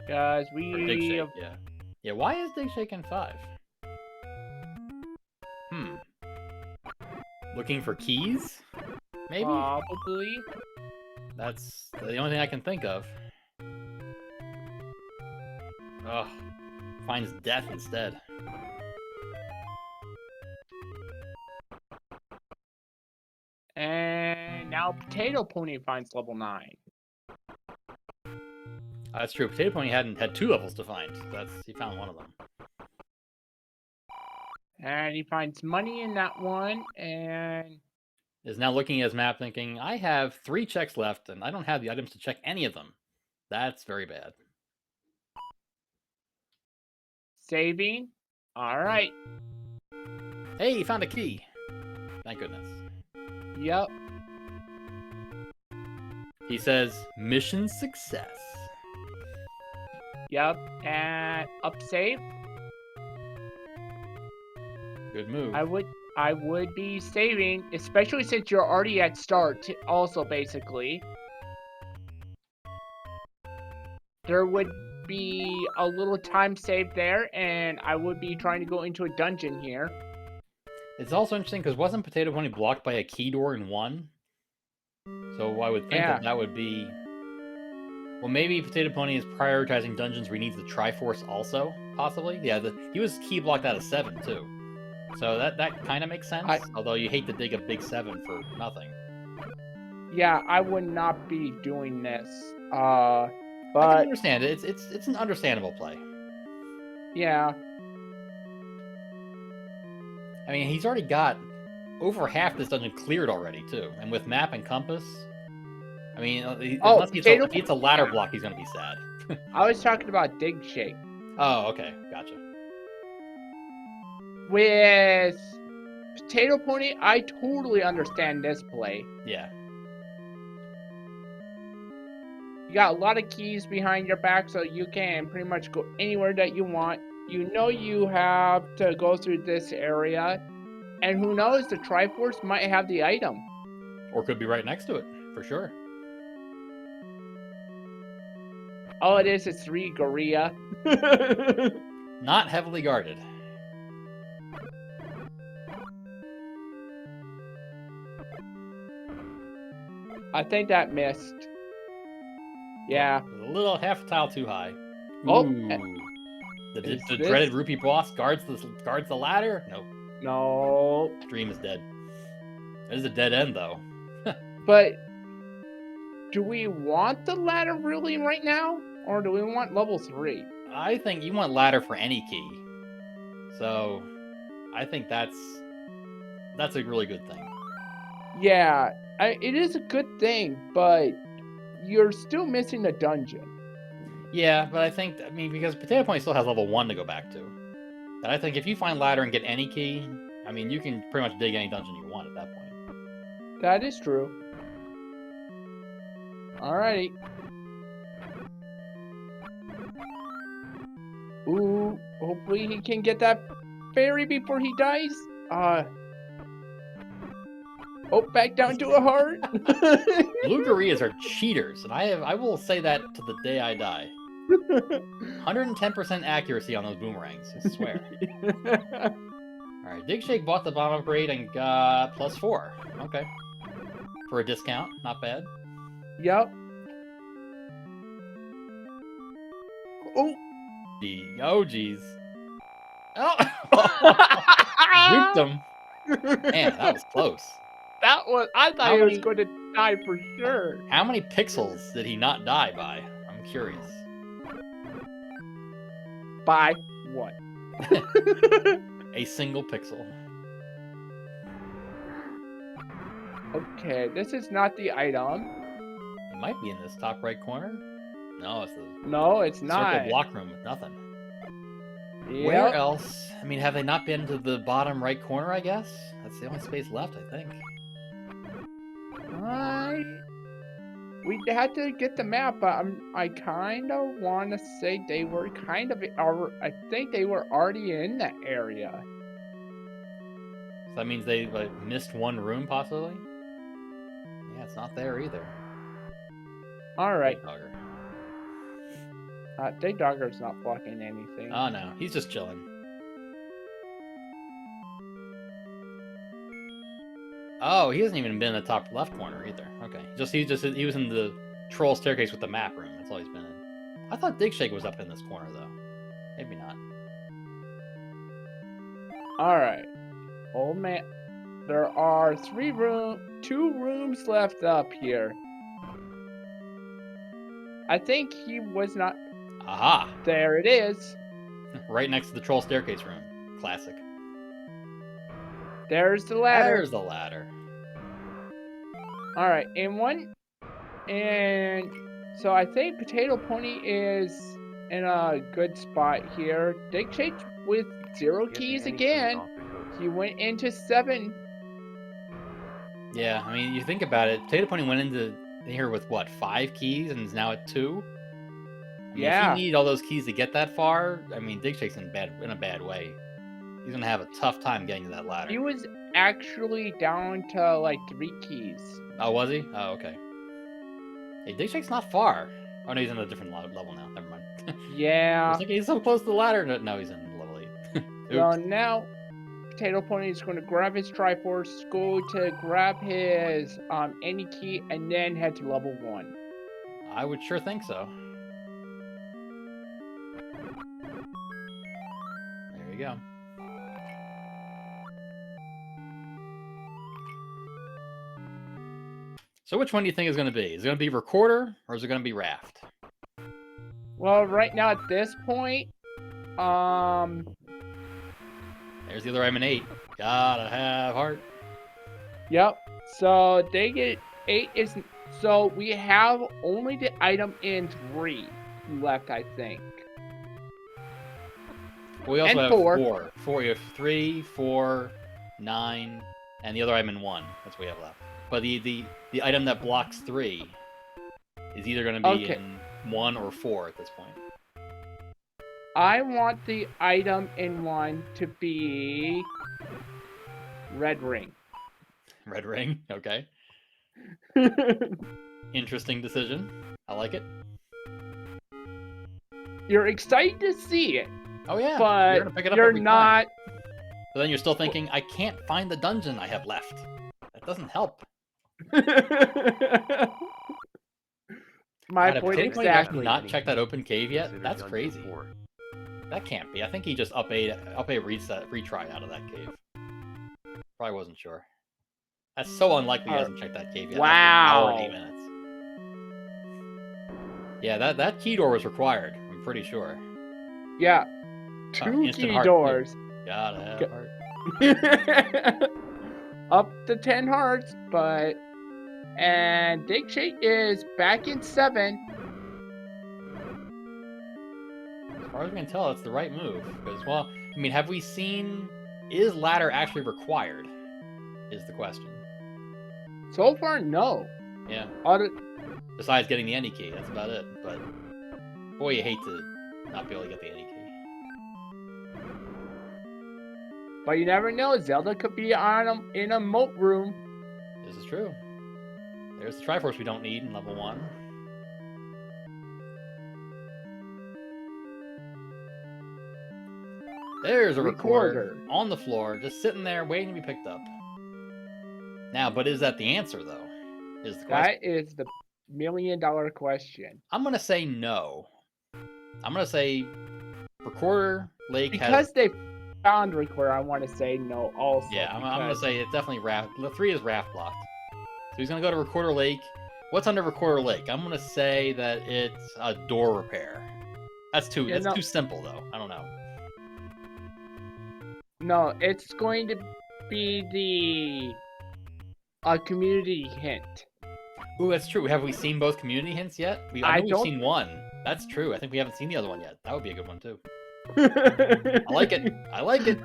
Because Digshake, yeah. Yeah, why is Digshake in 5? Looking for keys? Maybe? Probably. That's the only thing I can think of. Ugh. Finds death instead. And now Potato Pony finds level 9. That's true. Potato Pony had 2 levels to find. He found one of them. And he finds money in that one, and is now looking at his map thinking, I have 3 checks left, and I don't have the items to check any of them. That's very bad. Saving. Alright. Hey, he found a key. Thank goodness. Yep. He says, mission success. Yep. And up save. Good move. I would be saving, especially since you're already at start, also, basically. There would be a little time saved there, and I would be trying to go into a dungeon here. It's also interesting, because wasn't Potato Pony blocked by a key door in 1? So I would think that would be... Well, maybe Potato Pony is prioritizing dungeons where he needs the Triforce also, possibly? Yeah, he was key blocked out of 7, too. So that kind of makes sense, although you hate to dig a big 7 for nothing. Yeah, I would not be doing this. But I can understand it. It's an understandable play. Yeah. I mean, he's already got over half this dungeon cleared already, too. And with map and compass, I mean, unless he hits a ladder block, he's going to be sad. I was talking about Digshake. Oh, okay. Gotcha. With Potato Pony, I totally understand this play. Yeah. You got a lot of keys behind your back, so you can pretty much go anywhere that you want. You know you have to go through this area, and who knows, the Triforce might have the item. Or could be right next to it, for sure. Oh, it is a 3 Gorilla. Not heavily guarded. I think that missed. Yeah. A little half tile too high. Oh, the dreaded rupee boss guards the ladder? Nope. No. Dream is dead. It is a dead end, though. But do we want the ladder really right now? Or do we want level 3? I think you want ladder for any key. So, I think that's a really good thing. Yeah, it is a good thing, but you're still missing a dungeon. Yeah, but I think, I mean, because Potato Point still has level 1 to go back to. And I think if you find ladder and get any key, I mean, you can pretty much dig any dungeon you want at that point. That is true. Alrighty. Ooh, hopefully he can get that fairy before he dies. Oh, back down to a heart. Blue Gorillas are cheaters, and I will say that to the day I die. 110% accuracy on those boomerangs, I swear. Alright, Digshake bought the bomb upgrade and got +4. Okay. For a discount, not bad. Yep. Oh. Oh, jeez. Oh! Duped him. Man, that was close. I thought he was going to die for sure. How many pixels did he not die by? I'm curious. By what? A single pixel. Okay, this is not the item. It might be in this top right corner. No, it's the not. circle block room with nothing. Yep. Where else? I mean, have they not been to the bottom right corner, I guess? That's the only space left, I think. We had to get the map, but I kind of want to say they were I think they were already in that area. So that means they missed one room, possibly? Yeah, it's not there either. Alright. Digdogger. Digdogger's not blocking anything. Oh no, he's just chilling. Oh, he hasn't even been in the top left corner either. Okay, he was in the troll staircase with the map room. That's all he's been in. I thought Digshake was up in this corner though. Maybe not. All right. Oh man, there are 2 rooms left up here. I think he was not. Aha! There it is. Right next to the troll staircase room. Classic. There's the ladder. There's the ladder. All right, and so I think Potato Pony is in a good spot here. Digshake with 0 keys again. He went into 7. Yeah, I mean, you think about it. Potato Pony went into here with what, 5 keys, and is now at 2. I mean, yeah. If you need all those keys to get that far, I mean, Digshake's in a bad way. He's gonna have a tough time getting to that ladder. He was actually down to like 3 keys. Oh, was he? Oh, okay. Hey, Digshake's not far. Oh no, he's in a different level now. Never mind. Yeah. I was thinking he's so close to the ladder. No, he's in level 8. Well, now Potato Pony is going to grab his Triforce, go to grab his any key, and then head to level 1. I would sure think so. There you go. So which one do you think is going to be? Is it going to be Recorder, or is it going to be Raft? Well, right now at this point, there's the other item in 8. Gotta have heart. Yep. So they get 8 is so we have only the item in 3 left, I think. We also and have 4. 4. We have 3, 4, 9, and the other item in 1. That's what we have left. But the item that blocks 3 is either going to be in 1 or 4 at this point. I want the item in 1 to be Red Ring. Red Ring, okay. Interesting decision. I like it. You're excited to see it. Oh yeah, but you're not. But then you're still thinking, I can't find the dungeon I have left. That doesn't help. My point exactly. Not checked that open cave yet? That's crazy. That can't be. I think he just up a retry out of that cave. Probably wasn't sure. That's so unlikely he hasn't checked that cave yet. Wow. Hour and 8 minutes. Yeah, that key door was required. I'm pretty sure. Yeah, Oh, 2 instant key heart, too. doors. Gotta have Go- heart. Up to 10 hearts, but and digshake is back in 7. As far as we can tell, it's the right move. Because, well, I mean, have we seen... Is ladder actually required? Is the question. So far, no. Yeah. Other, Besides getting the any key, that's about it. But, boy, you hate to not be able to get the any key. but you never know. Zelda could be in a moat room. This is true. There's the Triforce we don't need in level 1. There's a recorder on the floor, just sitting there waiting to be picked up. Now, but is that the answer, though? Is the question. That is the $1 million question. I'm going to say no. I'm going to say Recorder Lake because they found recorder, I want to say no also. Yeah, I'm going to say it's definitely Raft. The 3 is Raft blocked. So he's going to go to Recorder Lake. What's under Recorder Lake? I'm going to say that it's a door repair. That's too simple, though. I don't know. No, it's going to be a community hint. Ooh, that's true. Have we seen both community hints yet? I know we've seen one. That's true. I think we haven't seen the other one yet. That would be a good one, too. I like it. I like it.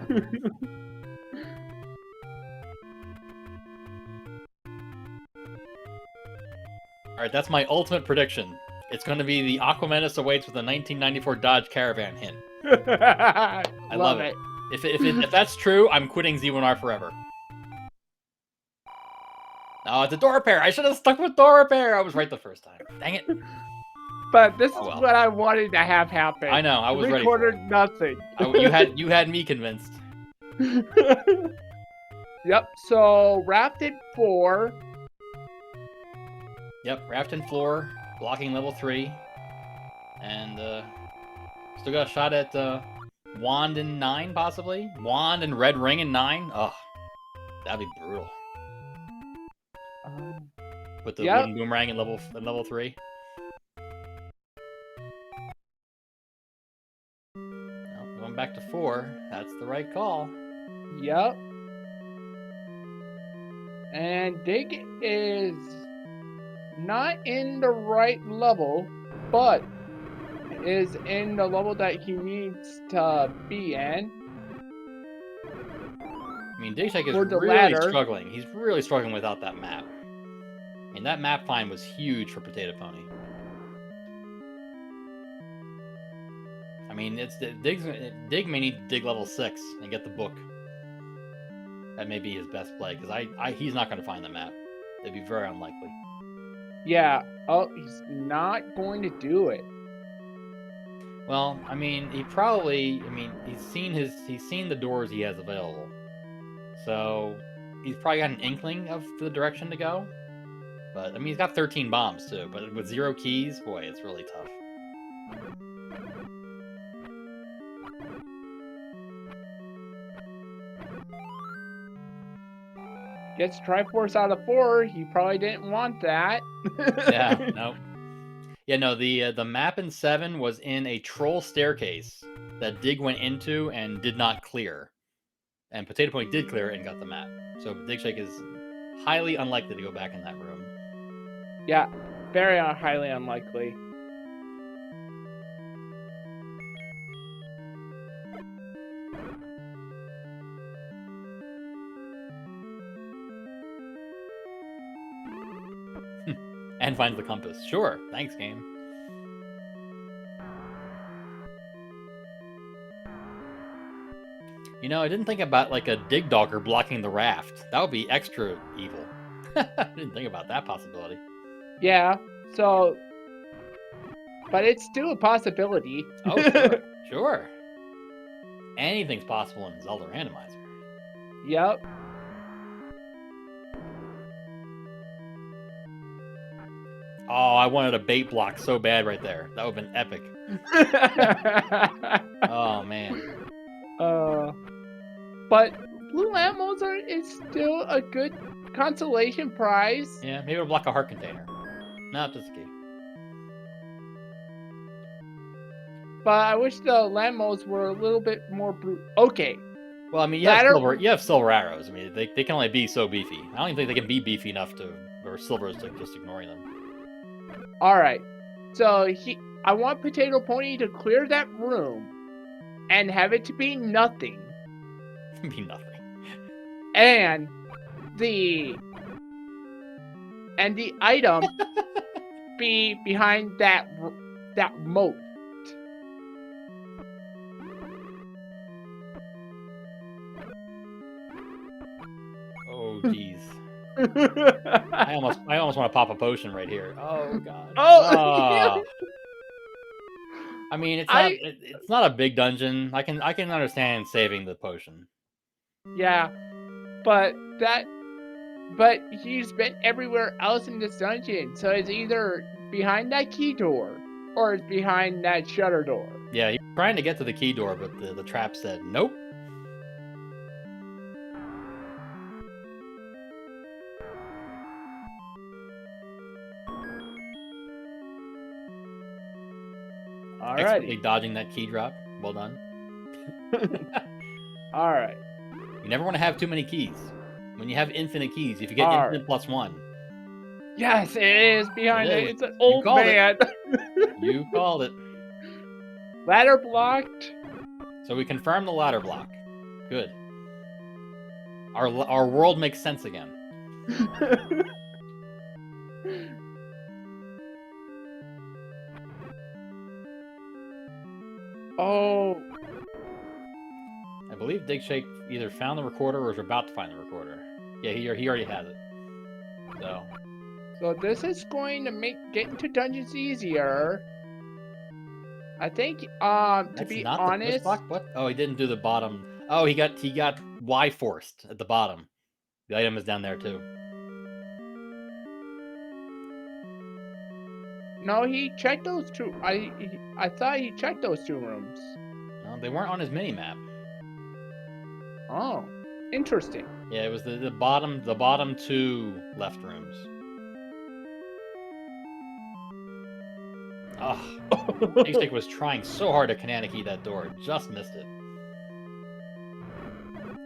Alright, that's my ultimate prediction. It's going to be the Aquamenus awaits with a 1994 Dodge Caravan hint. I love it. If that's true, I'm quitting Z1R forever. No, it's a door repair. I should have stuck with door repair. I was right the first time. Dang it. But this is what I wanted to have happen. I know. I was ready. Recorded nothing. You had me convinced. Yep. So rafted 4. Yep. Rafted 4, blocking level 3, and still got a shot at Wand in 9 possibly. Wand and Red Ring in 9. Oh, that'd be brutal. With the wooden boomerang in level 3. Well, going back to 4. That's the right call. Yep. And Dig is not in the right level, but is in the level that he needs to be in. I mean, digshake is really struggling. He's really struggling without that map. I mean, that map find was huge for Potato Pony. I mean, Dig may need to dig level 6 and get the book. That may be his best play, because he's not going to find the map. It'd be very unlikely. Yeah. Oh, he's not going to do it. Well, I mean, he's seen the doors he has available. So, he's probably got an inkling of the direction to go. But, I mean, he's got 13 bombs, too. But with 0 keys, boy, it's really tough. Gets Triforce out of 4. He probably didn't want that. Yeah, no. Yeah, no, the map in 7 was in a troll staircase that Dig went into and did not clear. And Potato Pony did clear it and got the map. So digshake is highly unlikely to go back in that room. Yeah, very highly unlikely. And finds the compass. Sure, thanks, game. You know, I didn't think about like a dig dogger blocking the raft. That would be extra evil. I didn't think about that possibility. Yeah, so... But it's still a possibility. Oh, sure. Sure. Anything's possible in Zelda Randomizer. Yep. Oh, I wanted a bait block so bad right there. That would have been epic. Oh, man. But Blue Landmoser is still a good consolation prize. Yeah, maybe it'll block a heart container. No, just a key. but I wish the Lamos were a little bit more brute. Okay. Well, I mean, Ladder- you have silver arrows. I mean, they can only be so beefy. I don't even think they can be beefy enough to, or silver is like just ignoring them. All right. So I want Potato Pony to clear that room and have it to be nothing. Be nothing. And the item be behind that moat. Oh, jeez. I almost want to pop a potion right here. Oh god. Oh. I mean, it's not a big dungeon. I can understand saving the potion. Yeah, but he's been everywhere else in this dungeon, so it's either behind that key door or it's behind that shutter door. Yeah, he's trying to get to the key door, but the trap said nope. Expertly dodging that key drop. Well done. All right. You never want to have too many keys. When you have infinite keys, if you get infinite plus one. Yes, it is behind it. It's an old man. You called it. Ladder blocked. So we confirmed the ladder block. Good. Our world makes sense again. Oh. I believe digshake either found the recorder or is about to find the recorder. Yeah, he already has it. So this is going to make getting to dungeons easier. I think, to be honest. What? Oh, he didn't do the bottom. Oh, he got Y forced at the bottom. The item is down there too. No, he checked those two. I thought he checked those two rooms. No, they weren't on his mini map. Oh, interesting. Yeah, it was the bottom two left rooms. Oh, digshake was trying so hard to Kananaki that door, just missed it.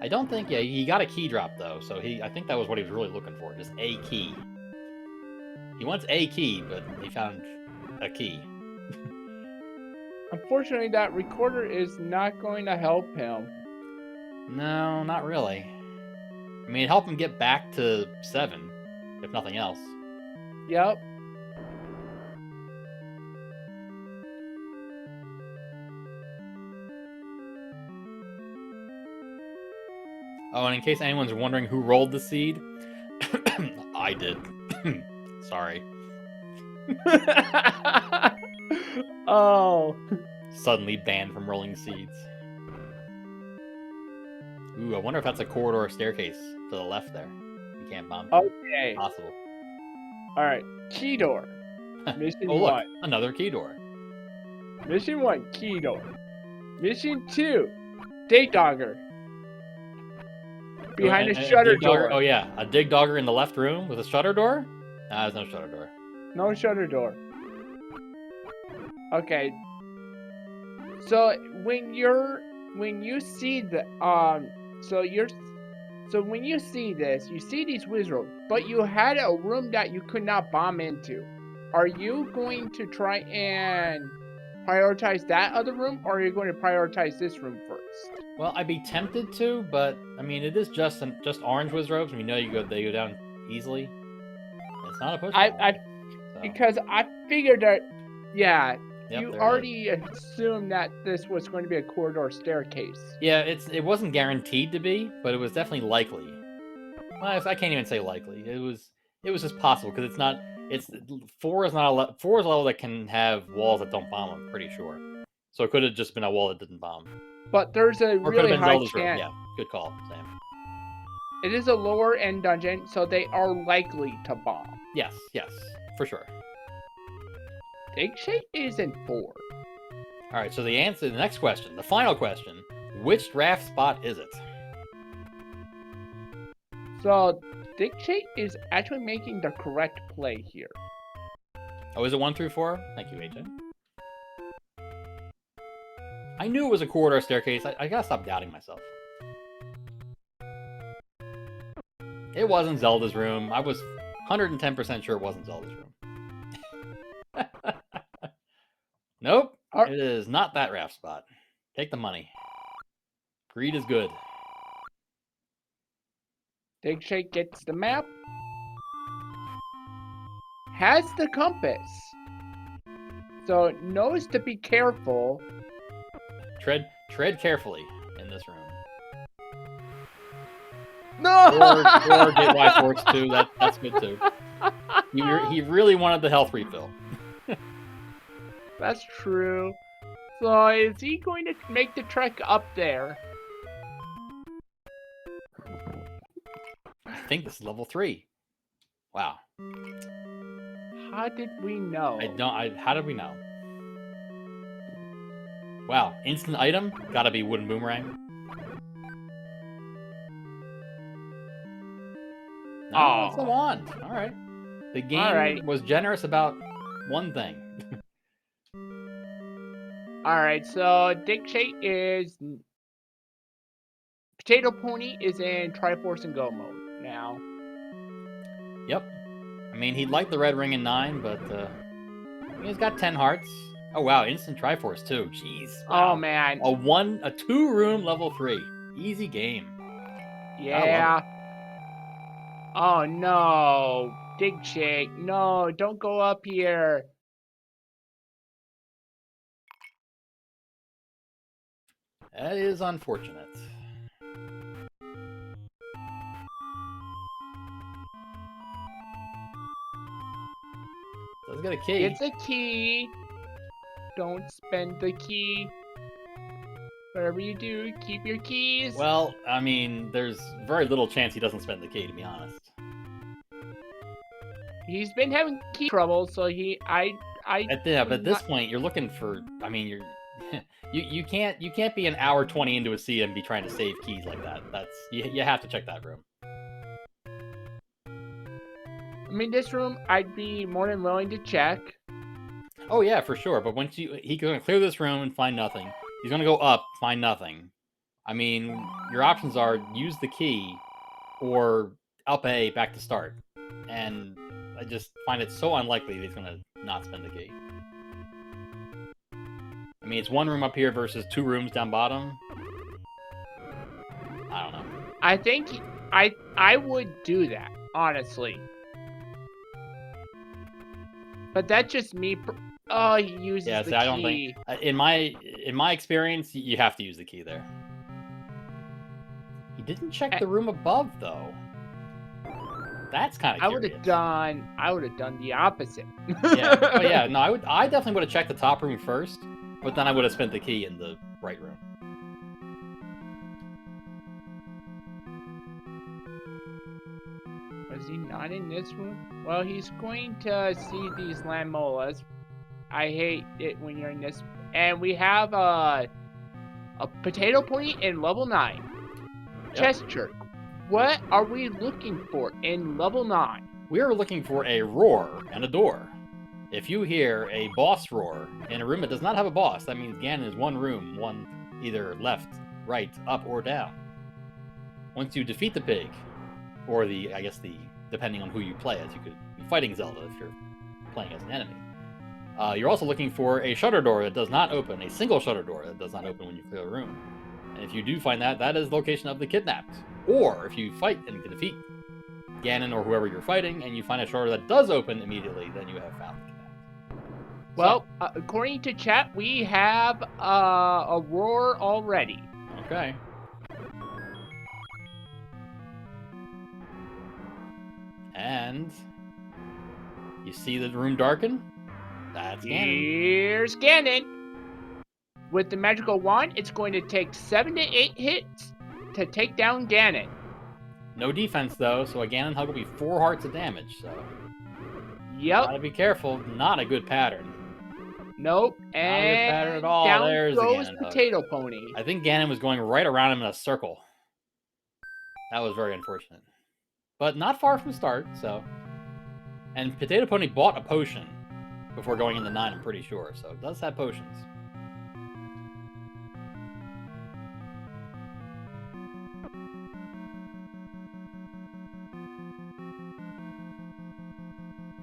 I don't think, yeah, he got a key drop though, so I think that was what he was really looking for, just a key. He wants a key, but he found a key. Unfortunately, that recorder is not going to help him. No, not really. I mean, help him get back to 7, if nothing else. Yep. Oh, and in case anyone's wondering who rolled the seed, I did. Sorry. Oh. Suddenly banned from rolling seeds. Ooh, I wonder if that's a corridor or staircase to the left there. You can't bomb. Okay. Possible. Alright, key door. Mission oh, look, 1. another key door. Mission 1, key door. Mission 2, dig dogger. Behind a shutter door. Oh yeah, a dig dogger in the left room with a shutter door? Nah, there's no shutter door. No shutter door. Okay. So when you see the when you see this, you see these wizards, but you had a room that you could not bomb into. Are you going to try and prioritize that other room, or are you going to prioritize this room first? Well, I'd be tempted to, but I mean, it is just orange wizards, and we know they go down easily. It's not a push. Because I figured that, yeah, yep, you already assumed that this was going to be a corridor staircase. Yeah, it wasn't guaranteed to be, but it was definitely likely. Well, I can't even say likely. It was just possible because it's not. It's 4 is not 4 is a level that can have walls that don't bomb. I'm pretty sure. So it could have just been a wall that didn't bomb. But there's a really high chance. Room. Yeah, good call, Sam. It is a lower end dungeon, so they are likely to bomb. Yes, for sure. Digshake is in 4. All right, so the answer to the next question, the final question, which draft spot is it? So Digshake is actually making the correct play here. Oh, is it 1 through 4? Thank you, AJ. I knew it was a corridor staircase. I gotta stop doubting myself. It wasn't Zelda's room. I was 110% sure it wasn't Zelda's room. Nope. It is not that raft spot. Take the money. Greed is good. Digshake gets the map. Has the compass. So it knows to be careful. Tread carefully in this room. No! Or get Y Force too. That's good too. He really wanted the health refill. That's true. So is he going to make the trek up there? I think this is level 3. Wow. How did we know? How did we know? Wow. Instant item? Gotta be wooden boomerang. No, it's the wand. Alright. The game was generous about one thing. Alright, so Digshake is... Potato Pony is in Triforce and Go mode now. Yep. I mean, he'd like the red ring in 9, but he's got 10 hearts. Oh wow, instant Triforce too. Jeez. Wow. Oh man. A 2-room level 3. Easy game. Yeah. Oh no. Digshake. No, don't go up here. That is unfortunate. Let's get a key. It's a key. Don't spend the key. Whatever you do, keep your keys. Well, I mean, there's very little chance he doesn't spend the key, to be honest. He's been having key trouble, so but at this point, you're looking for. I mean, you can't be an hour 20 into a sea and be trying to save keys like that. You have to check that room. I mean, this room, I'd be more than willing to check. Oh yeah, for sure. But once he's gonna clear this room and find nothing. He's gonna go up, find nothing. I mean, your options are use the key or up A back to start. And I just find it so unlikely that he's gonna not spend the key. I mean, it's 1 room up here versus 2 rooms down bottom. I don't know. I think I would do that, honestly. But that's just me. Oh, he uses the key. I don't think in my experience, you have to use the key there. He didn't check the room above though. That's kind of curious. I would have done the opposite. Yeah. Oh yeah. No, I definitely would have checked the top room first, but then I would have spent the key in the right room. Was he not in this room? Well, he's going to see these land molas. I hate it when you're in this. And we have a potato pony in level 9. Yep. Chest jerk. What are we looking for in level 9? We are looking for a roar and a door. If you hear a boss roar in a room that does not have a boss, that means Ganon is 1 room, one either left, right, up, or down. Once you defeat the pig, or depending on who you play as, you could be fighting Zelda if you're playing as an enemy. You're also looking for a shutter door that does not open, a single shutter door that does not open when you clear a room. And if you do find that, that is the location of the kidnapped. Or if you fight and can defeat Ganon or whoever you're fighting, and you find a shutter that does open immediately, then you have found the kidnapped. Well, according to chat, we have a roar already. Okay. And you see the room darken? That's Ganon. Here's Ganon. With the magical wand, it's going to take 7 to 8 hits to take down Ganon. No defense, though, so a Ganon hug will be 4 hearts of damage, so... Yep. Gotta be careful. Not a good pattern. Nope. Not a good pattern at all. Down There's goes the Ganon Potato hug. Pony. I think Ganon was going right around him in a circle. That was very unfortunate. But not far from start, so... And Potato Pony bought a potion before going into 9, I'm pretty sure, so it does have potions.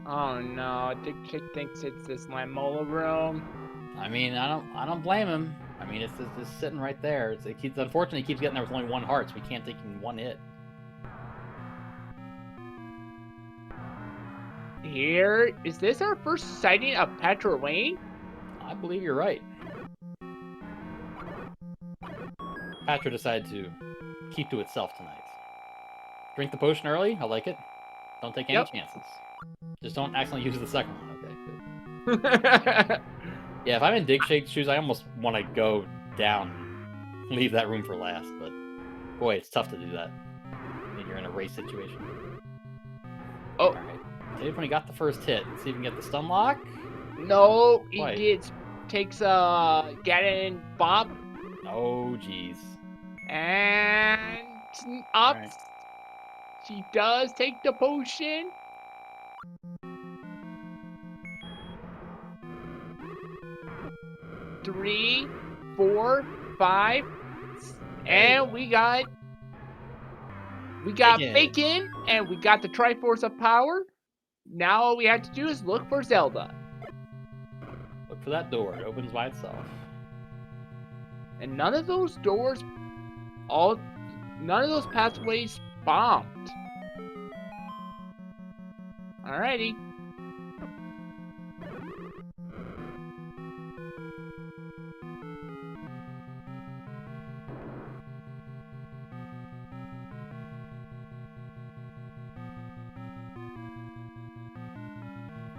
Oh no, digshake thinks it's this Lamola room. I mean, I don't blame him. I mean, it's just sitting right there. It keeps, unfortunately, he keeps getting there with only 1 heart, so we can't take him 1 hit. Here, is this our first sighting of Petra Lane? I believe you're right. Patra decided to keep to itself tonight. Drink the potion early. I like it. Don't take any chances. Just don't accidentally use the second one. Okay, good. Yeah, if I'm in Digshake's shoes, I almost want to go down and leave that room for last, but boy, it's tough to do that when you're in a race situation. Oh. Alright. Dave, when he got the first hit, let's see if we can get the stun lock. No, he gets, takes a Ganon bomb. Oh, jeez. And up. Right. She does take the potion. Three, 4, 5, and we got Bacon, and we got the Triforce of Power. Now all we have to do is look for Zelda. Look for that door. It opens by itself. And none of those doors, none of those pathways bombed. Alrighty.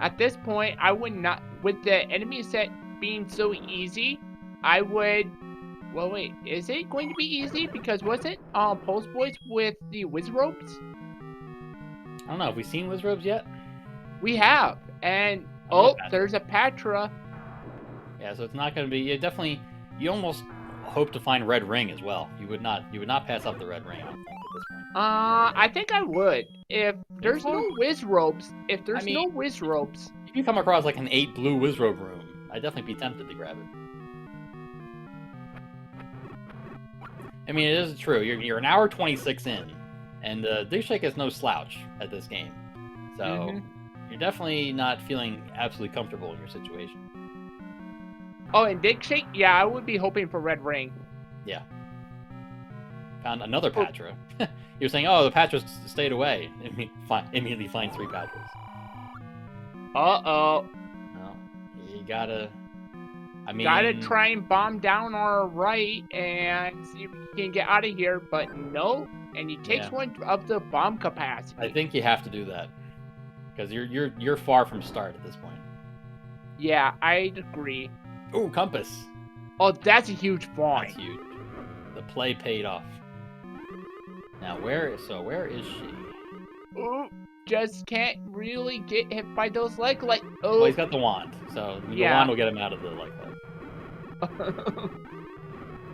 At this point, I would not, with the enemy set being so easy, I would, well wait, is it going to be easy? Because wasn't Pulse Boys with the Wizard Ropes? I don't know, have we seen Wizard Ropes yet? We have, and oh, there's a Patra. Yeah, so it's not going to be, you almost hope to find Red Ring as well. You would not pass up the Red Ring, I don't think, at this point. I think I would. If there's no Wiz Ropes, no Wiz Ropes. If you come across like an 8 blue Wiz Rope room, I'd definitely be tempted to grab it. I mean, it is true. You're an hour 26 in, and Digshake is no slouch at this game. So, you're definitely not feeling absolutely comfortable in your situation. Oh, and Digshake? Yeah, I would be hoping for Red Ring. Yeah. Found another Patra. You're saying, oh, the Patras stayed away. Immediately find 3 Patras. Uh-oh. Well, you gotta... Gotta try and bomb down our right and see if we can get out of here, but no. And he takes one up to bomb capacity. I think you have to do that. Because you're far from start at this point. Yeah, I'd agree. Ooh, compass. Oh, that's a huge find. That's huge. The play paid off. Now, where is she? Ooh, just can't really get hit by those leg light. Oh, well, he's got the wand, so the wand will get him out of the leg light.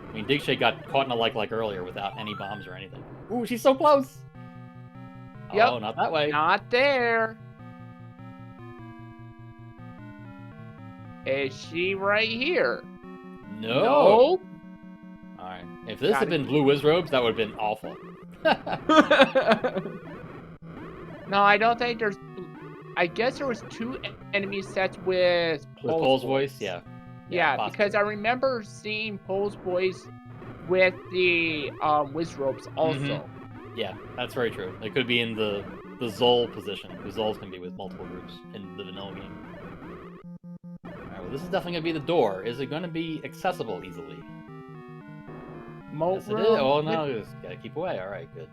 I mean, Digshake got caught in a leg light earlier without any bombs or anything. Ooh, she's so close. Yep. Oh, not that way. Not there. Is she right here? No. No. All right. If this had been blue Wiz Robes, that would have been awful. No, I don't think there's... I guess there was 2 enemy sets with Pole's voice, yeah. Yeah, because I remember seeing Pole's voice with the Wiz Ropes also. Yeah, that's very true. It could be in the Zol position, because Zols can be with multiple groups in the vanilla game. Alright, well, this is definitely going to be the door. Is it going to be accessible easily? Yes, it is. Oh, no, just gotta keep away. Alright, good.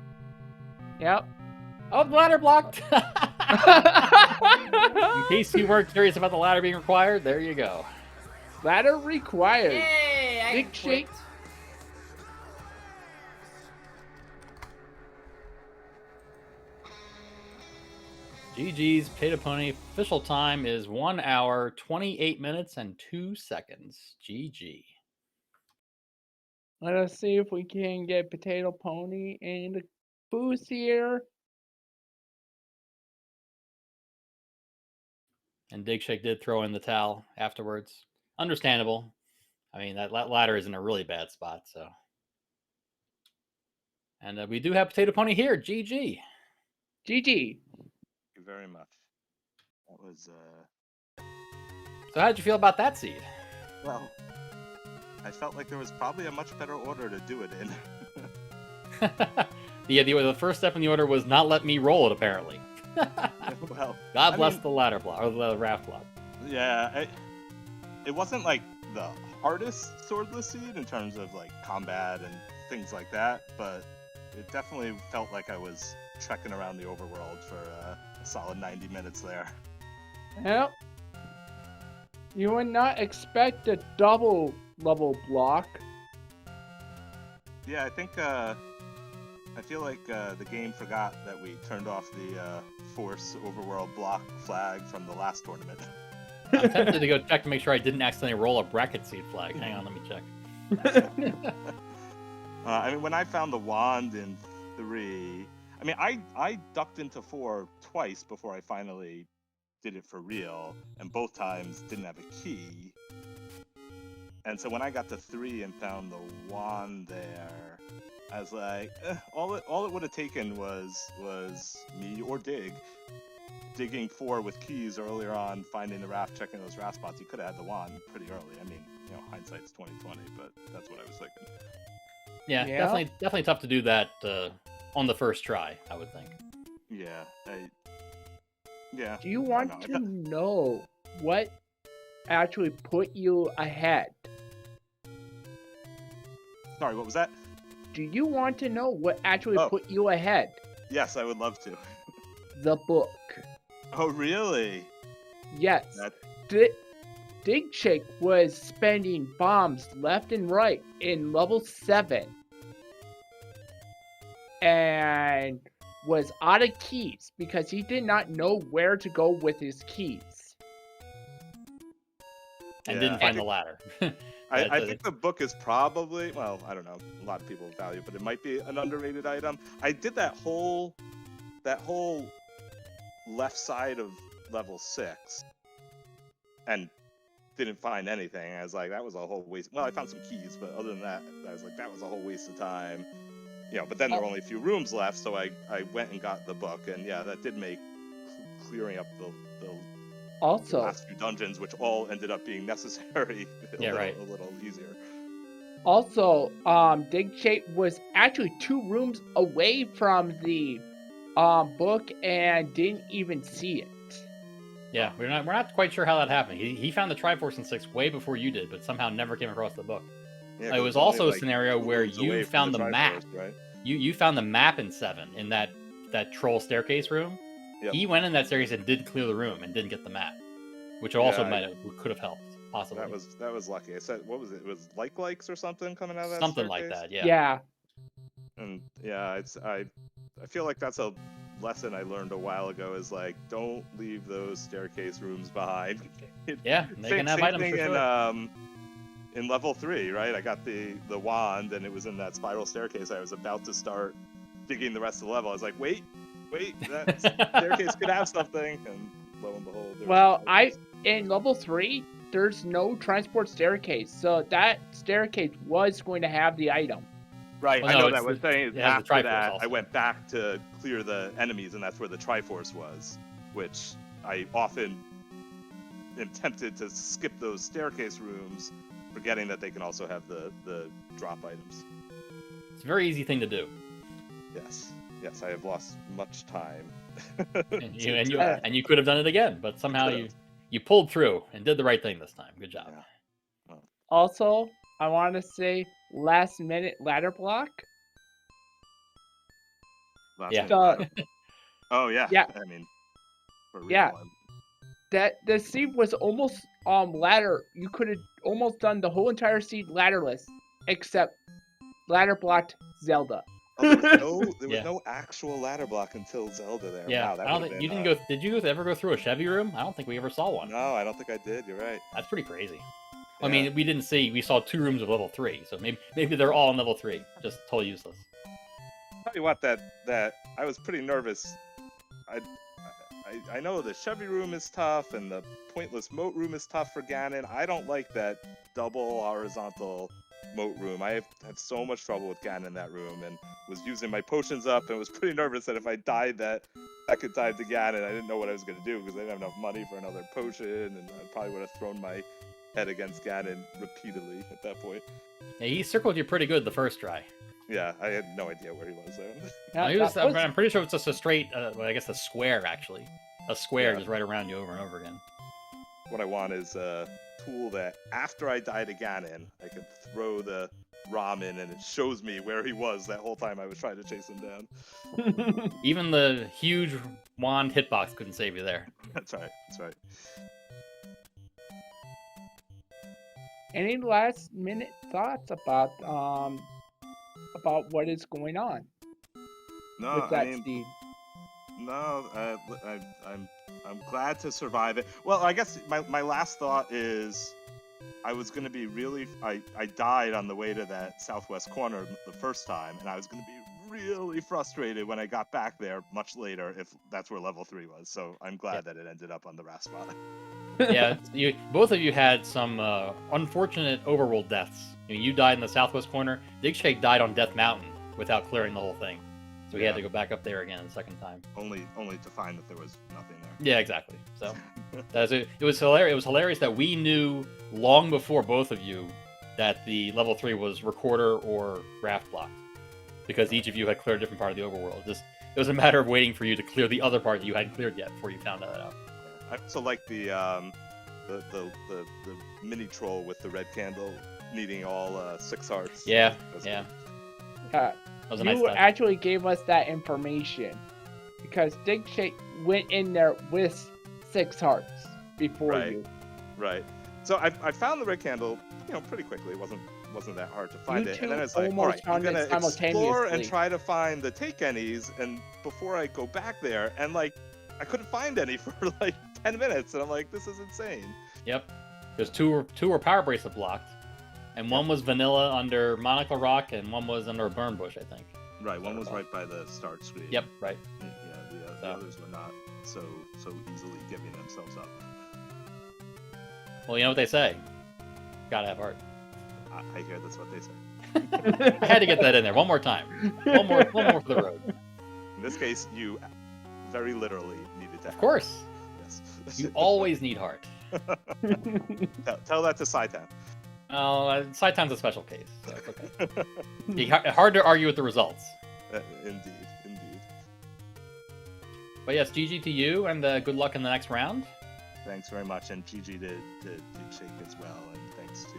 Yep. Oh, the ladder blocked! In case you weren't curious about the ladder being required, there you go. Ladder required. Yay! Digshake. GG's Pay to Pony. Official time is 1 hour, 28 minutes, and 2 seconds. GG. Let us see if we can get Potato Pony and a boost here. And Digshake did throw in the towel afterwards. Understandable. I mean, that ladder is in a really bad spot, so. And we do have Potato Pony here. GG. GG. Thank you very much. That was So how did you feel about that seed? well. I felt like there was probably a much better order to do it in. The first step in the order was not let me roll it, apparently. Well, God bless the ladder block, or the raft block. Yeah, it wasn't like the hardest swordless seed in terms of like combat and things like that, but it definitely felt like I was trekking around the overworld for a solid 90 minutes there. Yep. You would not expect a double level block. Yeah, I think I feel like the game forgot that we turned off the force overworld block flag from the last tournament. I'm tempted to go check to make sure I didn't accidentally roll a bracket seed flag. Hang on, let me check. I mean, when I found the wand in 3, I mean, I ducked into 4 twice before I finally did it for real, and both times didn't have a key. And so when I got to 3 and found the wand there, I was like, all it would have taken was me or digging 4 with keys earlier on, finding the raft, checking those raft spots. You could have had the wand pretty early. I mean, hindsight's 20/20, but that's what I was thinking. Yeah, definitely tough to do that on the first try, I would think. Yeah, Do you want to know what actually put you ahead? Sorry, what was that? Do you want to know what actually put you ahead? Yes, I would love to. The book. Oh, really? Yes. Digshake was spending bombs left and right in level 7. And was out of keys because he did not know where to go with his keys. And didn't find the ladder. I think the book is probably, well, I don't know, a lot of people value it, but it might be an underrated item. I did that whole left side of level 6 and didn't find anything. I was like, that was a whole waste. Well, I found some keys, but other than that, I was like, that was a whole waste of time. But then there were only a few rooms left, so I went and got the book, and yeah, that did make clearing up the last few dungeons, which all ended up being necessary, a little easier. Also, Digshake was actually 2 rooms away from the book and didn't even see it. Yeah, we're not quite sure how that happened. He found the Triforce in 6 way before you did, but somehow never came across the book. Yeah, it was also a scenario where you found the map. Right? You found the map in 7 in that troll staircase room. Yep. He went in that staircase and didn't clear the room and didn't get the map, which also could have helped possibly. That was lucky. I said, what was it? It was likes or something coming out of that something staircase? Like that. Yeah. Yeah. And yeah, I feel like that's a lesson I learned a while ago. Is like, don't leave those staircase rooms behind. Yeah, they can have items for sure. In level 3, right? I got the wand, and it was in that spiral staircase. I was about to start digging the rest of the level. I was like, wait, that staircase could have something, and lo and behold. Well, in level 3, there's no transport staircase, so that staircase was going to have the item. Right, I know that was saying after that, also. I went back to clear the enemies, and that's where the Triforce was, which I often am tempted to skip those staircase rooms, forgetting that they can also have the drop items. It's a very easy thing to do. Yes, I have lost much time. and you could have done it again, but somehow you pulled through and did the right thing this time. Good job. Yeah. Also, I want to say last minute ladder block. Oh yeah. I mean, for real. Yeah. That the seed was almost ladder. You could have almost done the whole entire seed ladderless, except ladder blocked Zelda. Oh, there was no actual ladder block until Zelda there. Yeah, wow, I don't think you didn't go. Did you ever go through a Chevy room? I don't think we ever saw one. No, I don't think I did. You're right. That's pretty crazy. Yeah. I mean, we saw 2 rooms of level 3, so maybe they're all in level 3. Just totally useless. I'll tell you what, that I was pretty nervous. I know the Chevy room is tough and the pointless moat room is tough for Ganon. I don't like that double horizontal moat room. I have had so much trouble with Ganon in that room, and was using my potions up and was pretty nervous that if I died that second time to Ganon, I didn't know what I was going to do because I didn't have enough money for another potion, and I probably would have thrown my head against Ganon repeatedly at that point. Yeah, he circled you pretty good the first try. Yeah, I had no idea where he was there. Yeah, I'm pretty sure it's just a straight, well, I guess a square, actually. A square just right around you over and over again. What I want is a tool that after I die to Ganon, I can throw the ramen and it shows me where he was that whole time I was trying to chase him down. Even the huge wand hitbox couldn't save you there. That's right. That's right. Any last minute thoughts about what is going on No, with that Steve? No, I'm glad to survive it. Well, I guess my last thought is I was going to be I died on the way to that southwest corner the first time, and I was going to be really frustrated when I got back there much later if that's where level 3 was. So I'm glad that it ended up on the last spot. Yeah, both of you had some unfortunate overworld deaths. You died in the southwest corner. Digshake died on Death Mountain without clearing the whole thing. So he had to go back up there again the second time. Only to find that there was nothing there. Yeah, exactly. So it was hilarious. It was hilarious that we knew long before both of you that the level 3 was recorder or raft block, because each of you had cleared a different part of the overworld. It was a matter of waiting for you to clear the other part that you hadn't cleared yet before you found that out. I also like the mini troll with the red candle needing all 6 hearts. You Nice actually gave us that information because Digshake went in there with 6 hearts before you. Right. So I found the red candle, pretty quickly. It wasn't that hard to find it. And then it's like, all right, I'm gonna explore and try to find the take any's, and before I go back there, and like I couldn't find any for like 10 minutes, and I'm like, this is insane. Yep. There's two were power bracelet blocked. And one was vanilla under Monocle Rock, and one was under a burn bush, I think. Right, one was right by the start screen. Yep, right. Yeah, the others were not so easily giving themselves up. Well, you know what they say. Gotta have heart. I hear that's what they say. I had to get that in there one more time. One more for the road. In this case, you very literally needed to have. Of course. Yes. You always need heart. Tell that to Saitan. Oh, Saitan's a special case, so it's okay. Hard to argue with the results. Indeed. But yes, GG to you, and good luck in the next round. Thanks very much, and GG to Digshake as well, and thanks to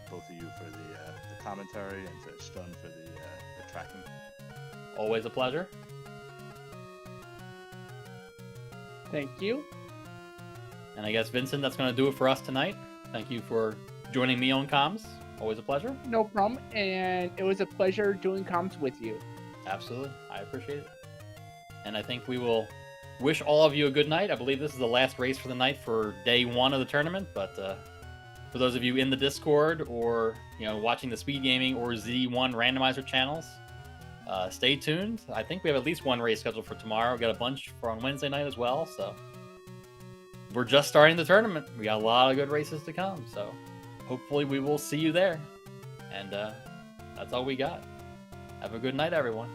both of you for the commentary, and to Stun for the tracking. Always a pleasure. Thank you. And I guess, Vincent, that's going to do it for us tonight. Thank you for joining me on comms. Always a pleasure. No problem. And it was a pleasure doing comms with you. Absolutely. I appreciate it. And I think we will wish all of you a good night. I believe this is the last race for the night for day 1 of the tournament. But for those of you in the Discord or watching the SpeedGaming or Z1 Randomizer channels, stay tuned. I think we have at least one race scheduled for tomorrow. We've got a bunch for on Wednesday night as well. So we're just starting the tournament. We got a lot of good races to come, so hopefully we will see you there. And that's all we got. Have a good night, everyone.